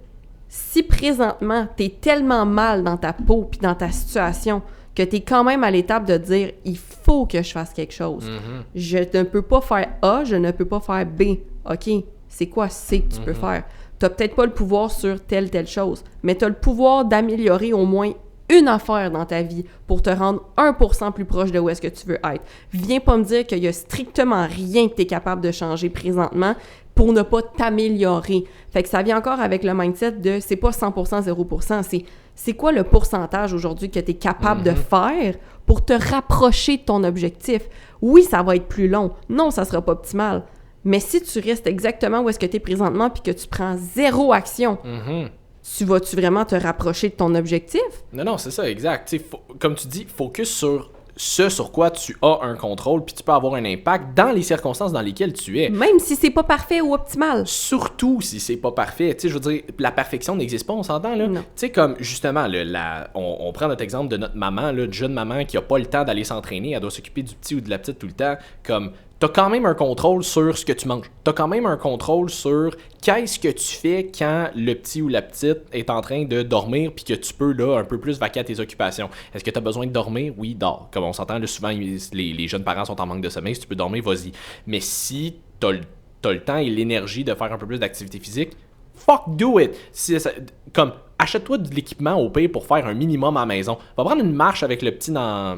si présentement, t'es tellement mal dans ta peau puis dans ta situation que t'es quand même à l'étape de dire « il faut que je fasse quelque chose. Je ne peux pas faire A, je ne peux pas faire B. OK, c'est quoi C que tu peux faire? » T'as peut-être pas le pouvoir sur telle chose, mais t'as le pouvoir d'améliorer au moins une affaire dans ta vie pour te rendre 1% plus proche de où est-ce que tu veux être. Viens pas me dire qu'il y a strictement rien que t'es capable de changer présentement pour ne pas t'améliorer. Fait que ça vient encore avec le mindset de c'est pas 100%, 0%, c'est quoi le pourcentage aujourd'hui que t'es capable de faire pour te rapprocher de ton objectif. Oui, ça va être plus long. Non, ça sera pas optimal. Mais si tu restes exactement où est-ce que tu es présentement puis que tu prends zéro action, tu vas-tu vraiment te rapprocher de ton objectif? Non, c'est ça, exact. Comme tu dis, focus sur ce sur quoi tu as un contrôle, puis tu peux avoir un impact dans les circonstances dans lesquelles tu es. Même si c'est pas parfait ou optimal. Surtout si c'est pas parfait. Tu sais, je veux dire, la perfection n'existe pas, on s'entend, là? Tu sais, comme, justement, là, on prend notre exemple de notre maman, là, une jeune maman qui a pas le temps d'aller s'entraîner, elle doit s'occuper du petit ou de la petite tout le temps, comme... T'as quand même un contrôle sur ce que tu manges. T'as quand même un contrôle sur qu'est-ce que tu fais quand le petit ou la petite est en train de dormir puis que tu peux, là, un peu plus vaquer à tes occupations. Est-ce que t'as besoin de dormir? Oui, dors. Comme on s'entend, là, souvent, les jeunes parents sont en manque de sommeil. Si tu peux dormir, vas-y. Mais si t'as le temps et l'énergie de faire un peu plus d'activité physique, fuck do it! Comme, achète-toi de l'équipement au pire pour faire un minimum à la maison. Va prendre une marche avec le petit dans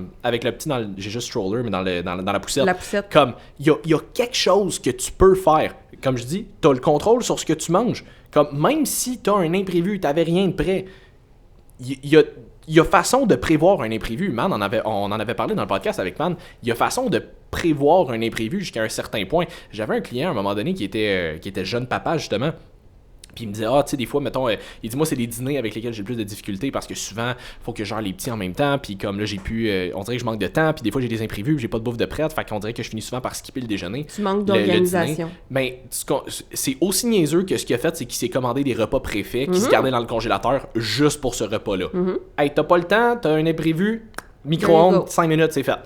j'ai juste stroller, mais dans la poussette. La poussette. Comme, il y a quelque chose que tu peux faire. Comme je dis, t'as le contrôle sur ce que tu manges. Comme, même si t'as un imprévu, t'avais rien de prêt, il y a façon de prévoir un imprévu. Man, on en avait parlé dans le podcast avec Man. Il y a façon de prévoir un imprévu jusqu'à un certain point. J'avais un client à un moment donné qui était jeune papa, justement. Puis il me disait, tu sais, des fois, mettons, il dit, moi, c'est les dîners avec lesquels j'ai le plus de difficultés parce que souvent, il faut que je gère les petits en même temps. Puis comme là, on dirait que je manque de temps. Puis des fois, j'ai des imprévus, puis j'ai pas de bouffe de prête. Fait qu'on dirait que je finis souvent par skipper le déjeuner. Tu manques d'organisation. Mais c'est aussi niaiseux que ce qu'il a fait, c'est qu'il s'est commandé des repas préfaits qui se gardaient dans le congélateur juste pour ce repas-là. Hey, t'as pas le temps, t'as un imprévu, micro-ondes, 5 minutes, c'est fait.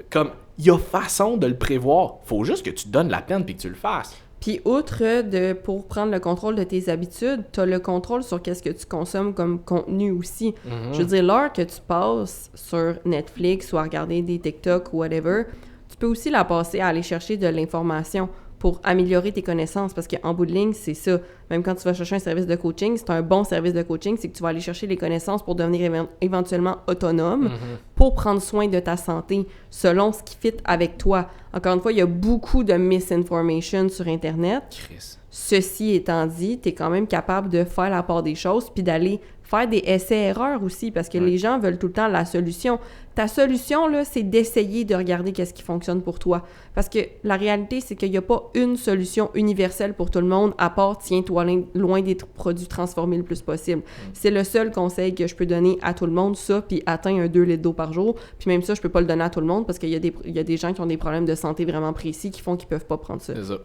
Comme, il y a façon de le prévoir. Faut juste que tu te donnes la peine puis que tu le fasses. Puis outre pour prendre le contrôle de tes habitudes, tu as le contrôle sur qu'est-ce que tu consommes comme contenu aussi. Je veux dire, l'heure que tu passes sur Netflix ou à regarder des TikTok ou whatever, tu peux aussi la passer à aller chercher de l'information pour améliorer tes connaissances, parce qu'en bout de ligne, c'est ça. Même quand tu vas chercher un service de coaching, c'est un bon service de coaching, c'est que tu vas aller chercher les connaissances pour devenir éventuellement autonome, pour prendre soin de ta santé selon ce qui fit avec toi. Encore une fois, il y a beaucoup de misinformation sur Internet. Chris. Ceci étant dit, tu es quand même capable de faire la part des choses puis d'aller faire des essais-erreurs aussi, parce que les gens veulent tout le temps la solution. Ta solution, là, c'est d'essayer de regarder qu'est-ce qui fonctionne pour toi. Parce que la réalité, c'est qu'il n'y a pas une solution universelle pour tout le monde, à part tiens-toi loin des produits transformés le plus possible. C'est le seul conseil que je peux donner à tout le monde, ça, puis atteins un 2 litres d'eau par jour. Puis même ça, je peux pas le donner à tout le monde, parce qu'il y a des gens qui ont des problèmes de santé vraiment précis qui font qu'ils peuvent pas prendre ça. C'est ça.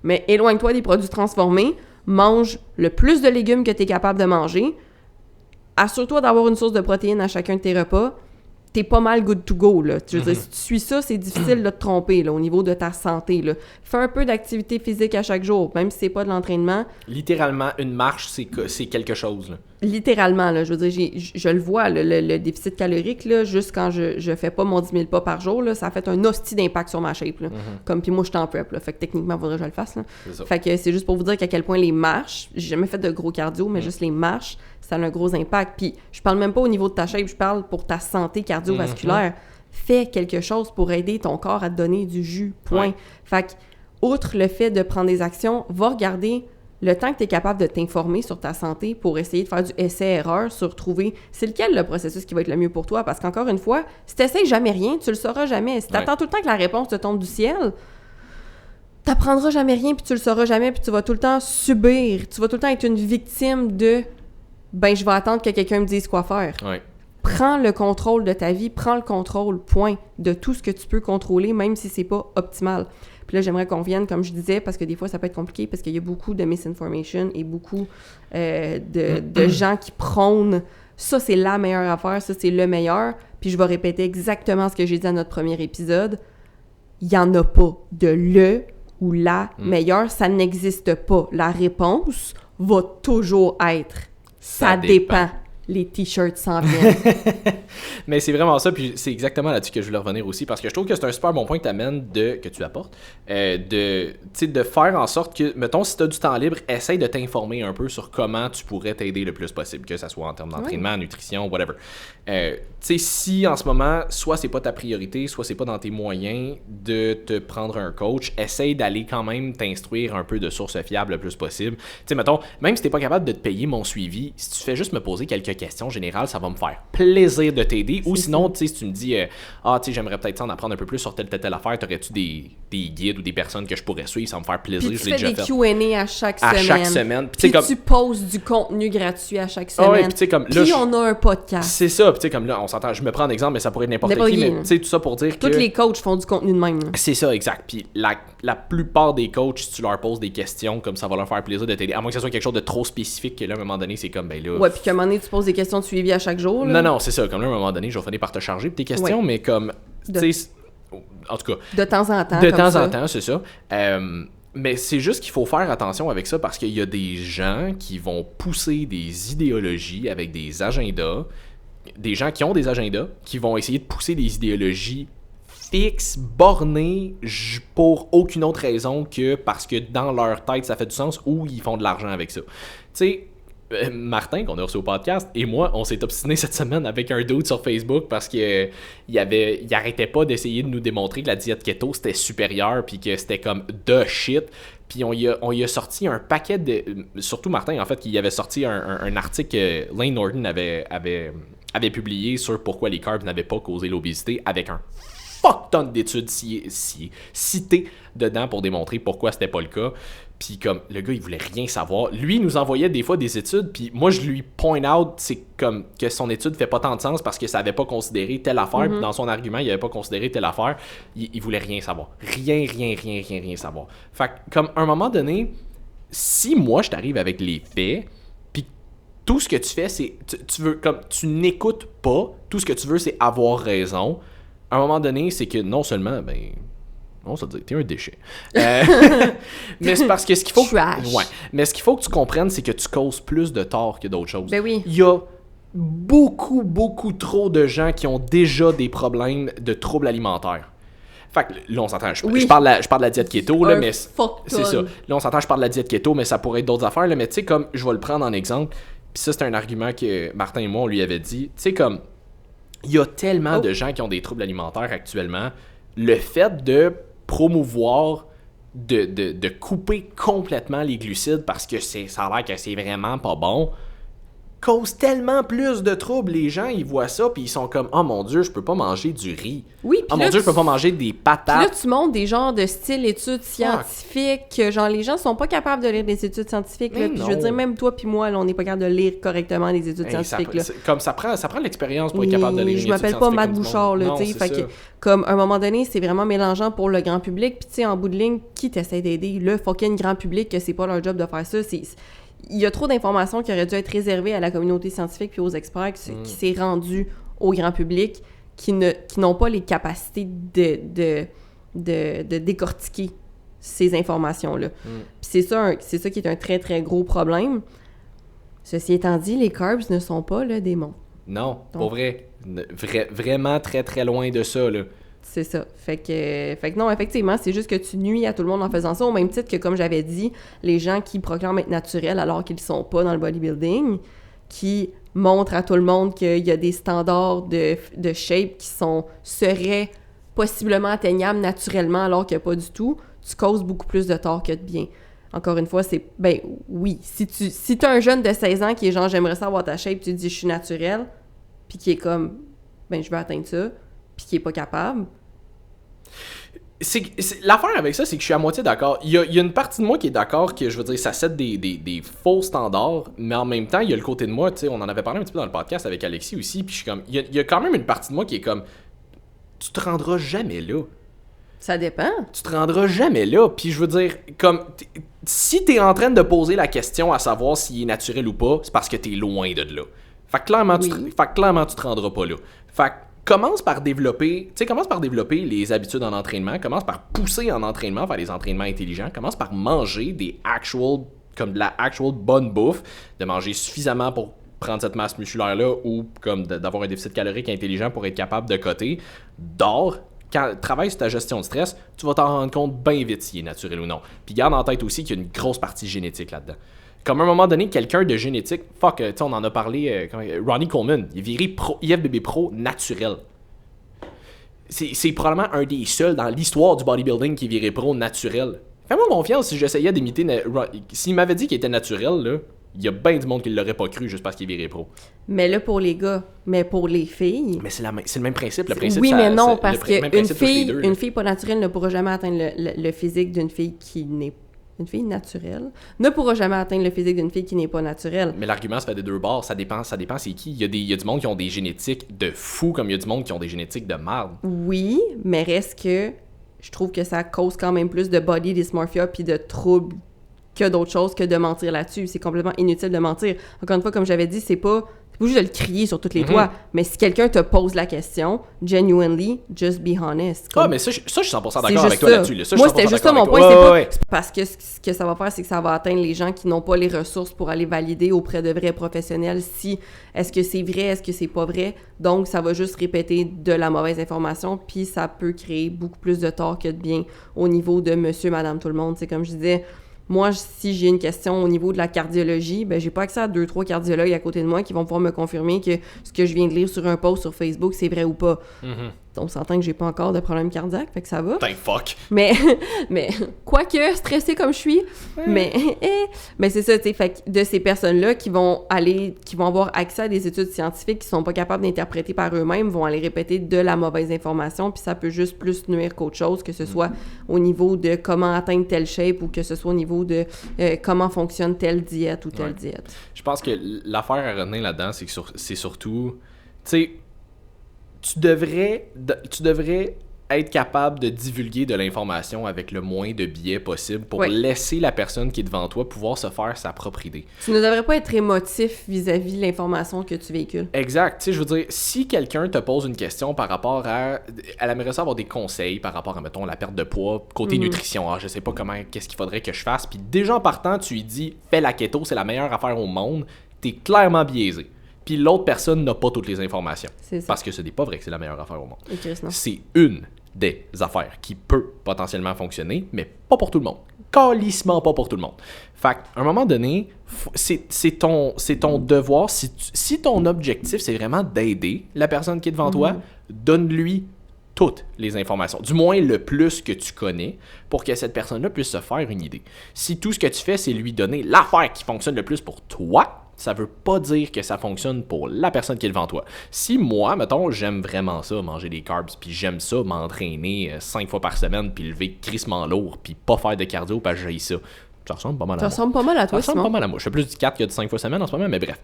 Mais éloigne-toi des produits transformés, mange le plus de légumes que tu es capable de manger, assure-toi d'avoir une source de protéines à chacun de tes repas, t'es pas mal good to go, là. Je veux dire, si tu suis ça, c'est difficile de te tromper, là, au niveau de ta santé, là. Fais un peu d'activité physique à chaque jour, même si c'est pas de l'entraînement. Littéralement, une marche, c'est quelque chose, là. Littéralement, là, je veux dire, je le vois, le déficit calorique, là, juste quand je fais pas mon 10 000 pas par jour, là, ça a fait un hostie d'impact sur ma shape, là. Comme, puis moi, je suis en prep, là, fait que techniquement, il faudrait que je le fasse, là. Fait que c'est juste pour vous dire qu'à quel point les marches, j'ai jamais fait de gros cardio, mais juste les marches, ça a un gros impact. Puis je parle même pas au niveau de ta shape, je parle pour ta santé cardiovasculaire. Fais quelque chose pour aider ton corps à te donner du jus, point. Fait que, outre le fait de prendre des actions, va regarder le temps que tu es capable de t'informer sur ta santé pour essayer de faire du essai-erreur sur trouver c'est lequel le processus qui va être le mieux pour toi. Parce qu'encore une fois, si tu n'essayes jamais rien, tu le sauras jamais. Si tu attends tout le temps que la réponse te tombe du ciel, tu n'apprendras jamais rien, puis tu le sauras jamais, puis tu vas tout le temps subir. Tu vas tout le temps être une victime de « ben, je vais attendre que quelqu'un me dise quoi faire ». Prends le contrôle de ta vie, prends le contrôle, point, de tout ce que tu peux contrôler, même si c'est pas optimal. Puis là, j'aimerais qu'on vienne, comme je disais, parce que des fois, ça peut être compliqué, parce qu'il y a beaucoup de misinformation et beaucoup de gens qui prônent « ça, c'est la meilleure affaire, ça, c'est le meilleur ». Puis je vais répéter exactement ce que j'ai dit à notre premier épisode. Il n'y en a pas de le ou la meilleure, ça n'existe pas. La réponse va toujours être « ça dépend ». Les t-shirts s'en viennent. Mais c'est vraiment ça, puis c'est exactement là-dessus que je voulais revenir aussi, parce que je trouve que c'est un super bon point que tu apportes, de faire en sorte que, mettons, si tu as du temps libre, essaye de t'informer un peu sur comment tu pourrais t'aider le plus possible, que ce soit en termes d'entraînement, nutrition, whatever. Si en ce moment, soit c'est pas ta priorité, soit c'est pas dans tes moyens de te prendre un coach, essaye d'aller quand même t'instruire un peu de sources fiables le plus possible. Tu sais, mettons, même si t'es pas capable de te payer mon suivi, si tu fais juste me poser quelques questions générales, ça va me faire plaisir de t'aider. Ou sinon, ça. tu sais, si tu me dis, j'aimerais peut-être en apprendre un peu plus sur telle affaire, t'aurais-tu des guides ou des personnes que je pourrais suivre, ça va me faire plaisir. Puis je tu l'ai fais déjà des fait. Q&A à chaque semaine. À chaque semaine. Puis comme... tu poses du contenu gratuit à chaque semaine. Ah ouais, puis tu sais, comme là, puis on a un podcast. C'est ça, puis tu sais, comme là, on s'entend, je me prends un exemple, mais ça pourrait être n'importe qui, mais tu sais, tout ça pour dire que... Tous les coachs font du contenu de même. C'est ça, exact. Puis la plupart des coachs, si tu leur poses des questions, comme ça va leur faire plaisir de t'aider. À moins que ce soit quelque chose de trop spécifique, que là, à un moment donné, c'est comme, ben là... Ouais, puis qu'à un moment donné, tu poses des questions de suivi à chaque jour. Là. Non, c'est ça. Comme là, à un moment donné, je vais finir par te charger tes questions, mais comme, tu sais... En tout cas... De temps en temps. De temps en temps, c'est ça. Mais c'est juste qu'il faut faire attention avec ça parce qu'il y a des gens qui vont pousser des idéologies avec des agendas, des gens qui ont des agendas, qui vont essayer de pousser des idéologies fixes, bornées, pour aucune autre raison que parce que dans leur tête ça fait du sens ou ils font de l'argent avec ça. Tu sais, Martin, qu'on a reçu au podcast, et moi, on s'est obstiné cette semaine avec un dude sur Facebook parce que il arrêtait pas d'essayer de nous démontrer que la diète keto c'était supérieur puis que c'était comme the shit. Puis on y a sorti un paquet de... Surtout Martin, en fait, qui avait sorti un article que Layne Norton avait publié sur pourquoi les carbs n'avaient pas causé l'obésité avec un fuck ton d'études citées dedans pour démontrer pourquoi c'était pas le cas. Puis comme le gars il voulait rien savoir, lui il nous envoyait des fois des études, puis moi je lui point out c'est comme que son étude fait pas tant de sens parce que ça avait pas considéré telle affaire, puis dans son argument il avait pas considéré telle affaire, il voulait rien savoir, rien savoir. Fait que comme à un moment donné, si moi je t'arrive avec les faits, puis tout ce que tu fais c'est tu veux comme tu n'écoutes pas, tout ce que tu veux c'est avoir raison. À un moment donné, c'est que non seulement, on va dire, t'es un déchet. Mais c'est parce que ce qu'il faut... Ouais. Mais ce qu'il faut que tu comprennes, c'est que tu causes plus de tort que d'autres choses. Ben oui. Il y a beaucoup trop de gens qui ont déjà des problèmes de troubles alimentaires. Fait que là, on s'entend, je parle de la diète keto, là, mais... C'est ça. Là, on s'entend, je parle de la diète keto, mais ça pourrait être d'autres affaires, là, mais tu sais, comme, je vais le prendre en exemple, puis ça, c'est un argument que Martin et moi, on lui avait dit, tu sais, comme... Il y a tellement de gens qui ont des troubles alimentaires actuellement. Le fait de promouvoir, de couper complètement les glucides parce que ça a l'air que c'est vraiment pas bon, cause tellement plus de troubles. Les gens, ils voient ça puis ils sont comme « Oh mon Dieu, je peux pas manger du riz. Oui, oh mon Dieu, je peux pas manger des patates. » Puis là, tu montres des genres de style études scientifiques. Genre, les gens sont pas capables de lire des études scientifiques. Là, puis je veux dire, même toi puis moi, là, on n'est pas capable de lire correctement les études scientifiques. Là. Comme ça prend l'expérience pour être capable de lire une étude scientifique. Je m'appelle pas Matt Bouchard, là, tu sais. Fait que, comme, à un moment donné, c'est vraiment mélangeant pour le grand public. Puis, tu sais, en bout de ligne, qui t'essaie d'aider? Le fucking grand public, que c'est pas leur job de faire ça. Il y a trop d'informations qui auraient dû être réservées à la communauté scientifique puis aux experts qui s'est rendu au grand public qui n'ont pas les capacités de décortiquer ces informations-là. Puis c'est ça qui est un très, très gros problème. Ceci étant dit, les carbs ne sont pas le démon. Non, pour vrai. Vraiment très, très loin de ça, là. C'est ça. Fait que non, effectivement, c'est juste que tu nuis à tout le monde en faisant ça, au même titre que, comme j'avais dit, les gens qui proclament être naturels alors qu'ils ne sont pas dans le bodybuilding, qui montrent à tout le monde qu'il y a des standards de shape qui seraient possiblement atteignables naturellement alors que pas du tout, tu causes beaucoup plus de tort que de bien. Encore une fois, oui, si t'as un jeune de 16 ans qui est genre « j'aimerais ça avoir ta shape », tu dis « je suis naturel », puis qui est comme « je veux atteindre ça », puis qui est pas capable. L'affaire avec ça, c'est que je suis à moitié d'accord. Il y a une partie de moi qui est d'accord que, je veux dire, ça set des faux standards, mais en même temps, il y a le côté de moi, tu sais, on en avait parlé un petit peu dans le podcast avec Alexis aussi, puis je suis comme, il y a quand même une partie de moi qui est comme, tu te rendras jamais là. Ça dépend. Tu te rendras jamais là, puis je veux dire, comme, si t'es en train de poser la question à savoir s'il est naturel ou pas, c'est parce que t'es loin de là. Fait que clairement, tu te rendras pas là. Fait que, commence par développer les habitudes en entraînement, commence par pousser en entraînement, faire des entraînements intelligents, commence par manger de la actual bonne bouffe, de manger suffisamment pour prendre cette masse musculaire-là ou comme d'avoir un déficit calorique intelligent pour être capable de coter. Dors, travaille sur ta gestion de stress, tu vas t'en rendre compte bien vite s'il est naturel ou non. Puis garde en tête aussi qu'il y a une grosse partie génétique là-dedans. Comme à un moment donné, quelqu'un de génétique, tu sais, on en a parlé, Ronnie Coleman, il est viré IFBB Pro naturel. C'est probablement un des seuls dans l'histoire du bodybuilding qui est viré pro naturel. Fais-moi confiance si j'essayais d'imiter... S'il m'avait dit qu'il était naturel, là, il y a bien du monde qui l'aurait pas cru juste parce qu'il est viré pro. Mais là, pour les gars, mais pour les filles... Mais c'est le même principe. Le principe oui, ça, mais non, c'est, parce qu'une une fille pas naturelle ne pourra jamais atteindre le physique d'une fille qui n'est... Une fille naturelle ne pourra jamais atteindre le physique d'une fille qui n'est pas naturelle. Mais l'argument se fait de deux bords. Ça dépend c'est qui. Il y a du monde qui ont des génétiques de fou, comme il y a du monde qui ont des génétiques de marde. Oui, mais reste que je trouve que ça cause quand même plus de body dysmorphia puis de troubles que d'autres choses que de mentir là-dessus. C'est complètement inutile de mentir. Encore une fois, comme j'avais dit, c'est pas juste de le crier sur toutes les toits, mais si quelqu'un te pose la question, genuinely, just be honest. Comme... mais ça, je suis 100% d'accord avec toi là-dessus. Là. Ça, moi, c'était juste ça mon point. C'est parce que ce que ça va faire, c'est que ça va atteindre les gens qui n'ont pas les ressources pour aller valider auprès de vrais professionnels si est-ce que c'est vrai, est-ce que c'est pas vrai. Donc, ça va juste répéter de la mauvaise information, puis ça peut créer beaucoup plus de tort que de bien au niveau de monsieur, madame, tout le monde. C'est comme je disais... Moi, si j'ai une question au niveau de la cardiologie, ben j'ai pas accès à 2-3 cardiologues à côté de moi qui vont pouvoir me confirmer que ce que je viens de lire sur un post sur Facebook, c'est vrai ou pas. Mm-hmm. On s'entend que j'ai pas encore de problème cardiaque, fait que ça va. Thank fuck! Mais quoique, stressée comme je suis, mais c'est ça, tu sais, fait que de ces personnes-là qui vont avoir accès à des études scientifiques qui sont pas capables d'interpréter par eux-mêmes, vont aller répéter de la mauvaise information, puis ça peut juste plus nuire qu'autre chose, que ce soit au niveau de comment atteindre telle shape ou que ce soit au niveau de comment fonctionne telle diète ou telle diète. Je pense que l'affaire à retenir là-dedans, c'est surtout, tu sais, tu devrais être capable de divulguer de l'information avec le moins de biais possible pour laisser la personne qui est devant toi pouvoir se faire sa propre idée. Tu ne devrais pas être émotif vis-à-vis de l'information que tu véhicules. Exact. Tu sais, je veux dire, si quelqu'un te pose une question par rapport à... Elle aimerait ça avoir des conseils par rapport à, mettons, la perte de poids, côté nutrition. Ah, je sais pas qu'est-ce qu'il faudrait que je fasse. Puis déjà en partant, tu lui dis « Fais la keto, c'est la meilleure affaire au monde. » T'es clairement biaisé. Puis l'autre personne n'a pas toutes les informations. C'est ça. Parce que ce n'est pas vrai que c'est la meilleure affaire au monde. Okay, c'est une des affaires qui peut potentiellement fonctionner, mais pas pour tout le monde. Calissement pas pour tout le monde. Fait qu'à un moment donné, c'est ton devoir. Si ton objectif, c'est vraiment d'aider la personne qui est devant toi, donne-lui toutes les informations, du moins le plus que tu connais, pour que cette personne-là puisse se faire une idée. Si tout ce que tu fais, c'est lui donner l'affaire qui fonctionne le plus pour toi, ça veut pas dire que ça fonctionne pour la personne qui est devant toi. Si moi, mettons, j'aime vraiment ça, manger des carbs, puis j'aime ça, m'entraîner 5 fois par semaine, puis lever crissement lourd, puis pas faire de cardio, parce que j'haïs ça. Ça ressemble pas mal à moi. Ça ressemble pas mal à toi, Ça ressemble pas mal à moi. Je fais plus du 4 que du 5 fois semaine en ce moment, mais bref.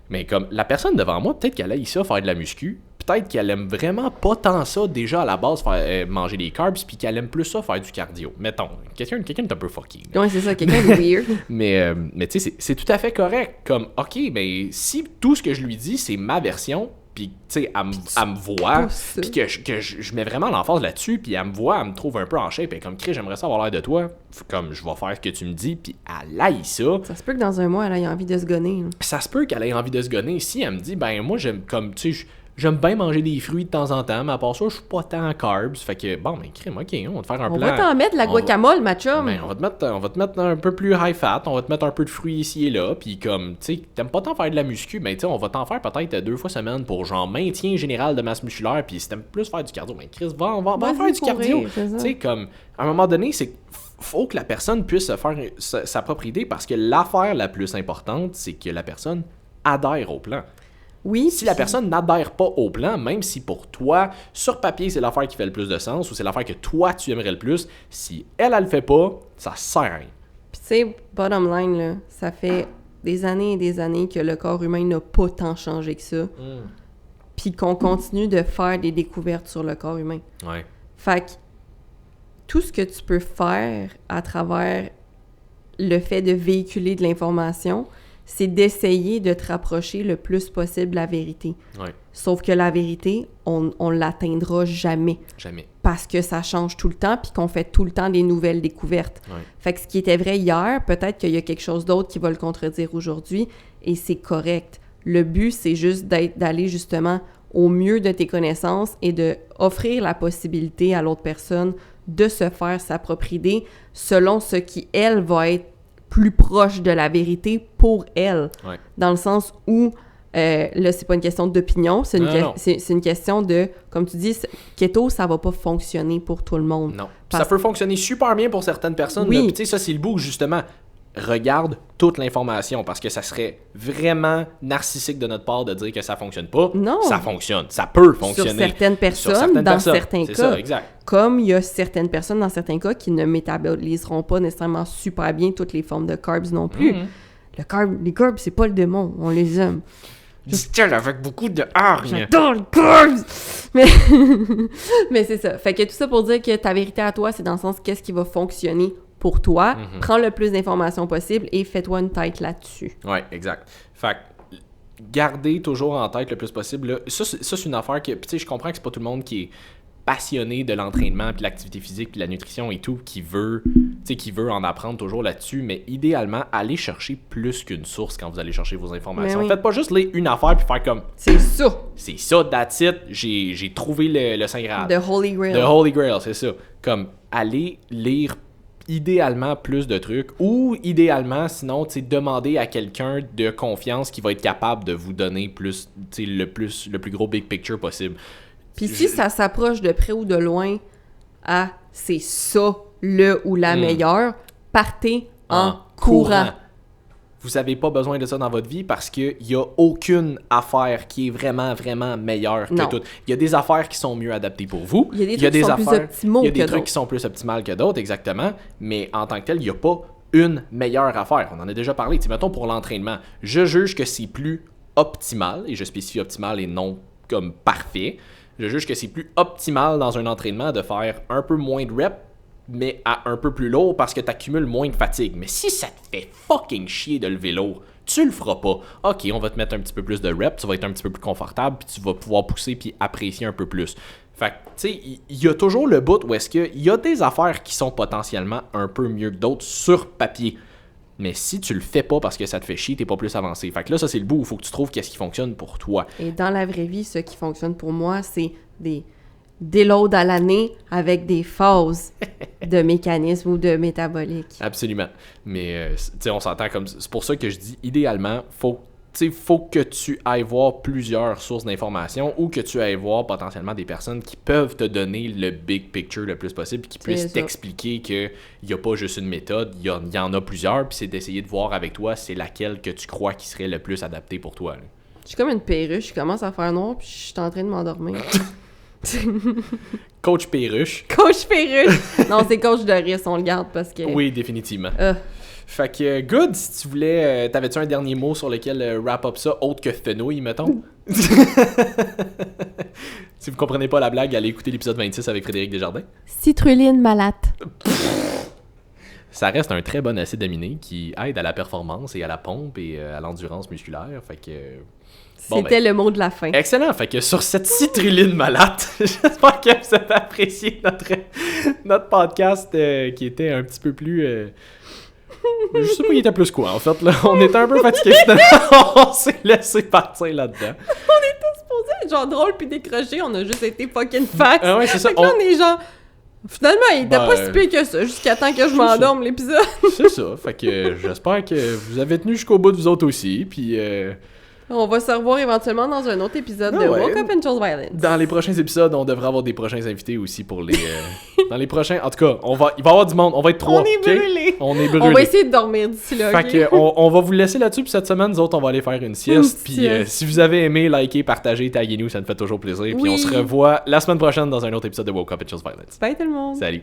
Mais comme la personne devant moi, peut-être qu'elle aille ça, faire de la muscu, peut-être qu'elle aime vraiment pas tant ça déjà à la base, manger des carbs, puis qu'elle aime plus ça, faire du cardio. Mettons, quelqu'un est un peu fucky. Oui, c'est ça, quelqu'un de weird. mais tu sais, c'est tout à fait correct. Comme, OK, mais si tout ce que je lui dis, c'est ma version, puis tu sais, elle me voit, puis que je mets vraiment l'emphase là-dessus, puis elle me voit, elle me trouve un peu en shape, et comme, Chris, j'aimerais ça avoir l'air de toi, comme, je vais faire ce que tu me dis, puis elle aille ça. Ça se peut que dans un mois, elle ait envie de se gonner. Là. Ça se peut qu'elle ait envie de se gonner. Si elle me dit, ben moi, j'aime, comme, tu sais, j'aime bien manger des fruits de temps en temps, mais à part ça, je suis pas tant carbs. Fait que, bon, ben, crème, OK, on va te faire un plan. On va t'en mettre de la guacamole, ma chum. Ben, on va te mettre un peu plus high fat, on va te mettre un peu de fruits ici et là, puis comme, tu sais, t'aimes pas tant faire de la muscu, ben, tu sais, on va t'en faire peut-être 2 fois semaine pour, genre, maintien général de masse musculaire, puis si t'aimes plus faire du cardio, ben, Chris, on va faire du cardio. Tu sais, comme, à un moment donné, c'est faut que la personne puisse se faire sa propre idée, parce que l'affaire la plus importante, c'est que la personne adhère au plan. Oui. Si la personne n'adhère pas au plan, même si pour toi, sur papier, c'est l'affaire qui fait le plus de sens ou c'est l'affaire que toi, tu aimerais le plus, si elle le fait pas, ça sert à rien. Puis tu sais, bottom line, là, ça fait des années et des années que le corps humain n'a pas tant changé que ça. Puis qu'on continue de faire des découvertes sur le corps humain. Ouais. Fait que tout ce que tu peux faire à travers le fait de véhiculer de l'information, c'est d'essayer de te rapprocher le plus possible de la vérité. Ouais. Sauf que la vérité, on l'atteindra jamais. Jamais. Parce que ça change tout le temps, puis qu'on fait tout le temps des nouvelles découvertes. Ouais. Fait que ce qui était vrai hier, peut-être qu'il y a quelque chose d'autre qui va le contredire aujourd'hui, et c'est correct. Le but, c'est juste d'aller justement au mieux de tes connaissances et de offrir la possibilité à l'autre personne de se faire sa propre idée selon ce qui, elle, va être plus proche de la vérité pour elle. Ouais. Dans le sens où, là, c'est pas une question d'opinion, c'est une question de, comme tu dis, keto, ça va pas fonctionner pour tout le monde. Non. Ça peut fonctionner super bien pour certaines personnes. Oui. Tu sais, ça, c'est le bout, justement. regarde toute l'information parce que ça serait vraiment narcissique de notre part de dire que ça fonctionne pas. Non. Ça fonctionne. Ça peut fonctionner. Sur certaines personnes, dans certains cas. C'est ça, exact. Comme il y a certaines personnes, dans certains cas, qui ne métaboliseront pas nécessairement super bien toutes les formes de carbs non plus. Les carbs, c'est pas le démon. On les aime. Dis-t-elle avec beaucoup de hargne. J'adore les carbs! Mais c'est ça. Fait que tout ça pour dire que ta vérité à toi, c'est dans le sens qu'est-ce qui va fonctionner pour toi. Prends le plus d'informations possible et fais-toi une tête là-dessus. Ouais, exact. Fait que gardez toujours en tête le plus possible. Là. Ça, c'est une affaire que... Tu sais, je comprends que c'est pas tout le monde qui est passionné de l'entraînement, puis l'activité physique, puis la nutrition et tout, qui veut en apprendre toujours là-dessus, mais idéalement, allez chercher plus qu'une source quand vous allez chercher vos informations. Oui. Faites pas juste lire une affaire puis faire comme... C'est ça! C'est ça, that's it, j'ai trouvé le Saint Graal. The Holy Grail. The Holy Grail, c'est ça. Comme, allez lire idéalement plus de trucs, ou idéalement, sinon, demander à quelqu'un de confiance qui va être capable de vous donner plus, le plus gros big picture possible. Puis si ça s'approche de près ou de loin à c'est ça, le ou la meilleure, partez en courant. Vous n'avez pas besoin de ça dans votre vie parce qu'il n'y a aucune affaire qui est vraiment, vraiment meilleure que toute. Il y a des affaires qui sont mieux adaptées pour vous. Il y a des trucs qui sont plus optimaux que d'autres. Il y a des trucs qui sont plus optimales que d'autres, exactement. Mais en tant que tel, il n'y a pas une meilleure affaire. On en a déjà parlé. Mettons pour l'entraînement, je juge que c'est plus optimal, et je spécifie optimal et non comme parfait. Je juge que c'est plus optimal dans un entraînement de faire un peu moins de reps, mais à un peu plus lourd parce que tu accumules moins de fatigue. Mais si ça te fait fucking chier de lever lourd, tu le feras pas. Ok, on va te mettre un petit peu plus de reps, tu vas être un petit peu plus confortable, puis tu vas pouvoir pousser puis apprécier un peu plus. Fait que, tu sais, il y a toujours le bout où est-ce qu'il y a des affaires qui sont potentiellement un peu mieux que d'autres sur papier. Mais si tu le fais pas parce que ça te fait chier, t'es pas plus avancé. Fait que là, ça, c'est le bout où il faut que tu trouves qu'est-ce qui fonctionne pour toi. Et dans la vraie vie, ce qui fonctionne pour moi, c'est des déloads à l'année avec des phases de mécanisme ou de métabolique. Absolument. Mais, tu sais, on s'entend comme... C'est pour ça que je dis, idéalement, faut que tu ailles voir plusieurs sources d'informations ou que tu ailles voir potentiellement des personnes qui peuvent te donner le big picture le plus possible, qui puissent t'expliquer qu'il n'y a pas juste une méthode, il y en a plusieurs, puis c'est d'essayer de voir avec toi c'est laquelle que tu crois qui serait le plus adapté pour toi. Là. Je suis comme une perruche, je commence à faire noir, puis je suis en train de m'endormir. Coach perruche. Coach perruche! Non, c'est coach de risque, on le garde parce que... Oui, définitivement. Fait que, good, si tu voulais... t'avais-tu un dernier mot sur lequel wrap up ça, autre que fenouil, mettons? Si vous comprenez pas la blague, allez écouter l'épisode 26 avec Frédéric Desjardins. Citrulline malate. Ça reste un très bon acide aminé qui aide à la performance et à la pompe et à l'endurance musculaire, fait que... C'était le mot de la fin. Excellent. Fait que sur cette citrulline malate, j'espère que vous avez apprécié notre podcast qui était un petit peu plus... je sais pas, il était plus quoi, en fait. Là. On était un peu fatigués, finalement. On s'est laissé partir là-dedans. On était supposé être genre drôle puis décroché. On a juste été fucking facts. Ah ouais, c'est ça. Fait que là, on est genre... Finalement, il était pas si pire que ça, jusqu'à temps que je m'endorme l'épisode. C'est ça. Fait que j'espère que vous avez tenu jusqu'au bout de vous autres aussi. Puis... on va se revoir éventuellement dans un autre épisode de Woke Up and Chose Violence. Dans les prochains épisodes, on devrait avoir des prochains invités aussi pour les... dans les prochains... En tout cas, il va y avoir du monde. On va être 3. On est brûlés. On est brûlés. On va essayer de dormir d'ici là. Fait que on va vous laisser là-dessus. Puis cette semaine, nous autres, on va aller faire une sieste. Puis si vous avez aimé, likez, partagez, taguez-nous. Ça nous fait toujours plaisir. Puis on se revoit la semaine prochaine dans un autre épisode de Woke Up and Chose Violence. Bye tout le monde. Salut.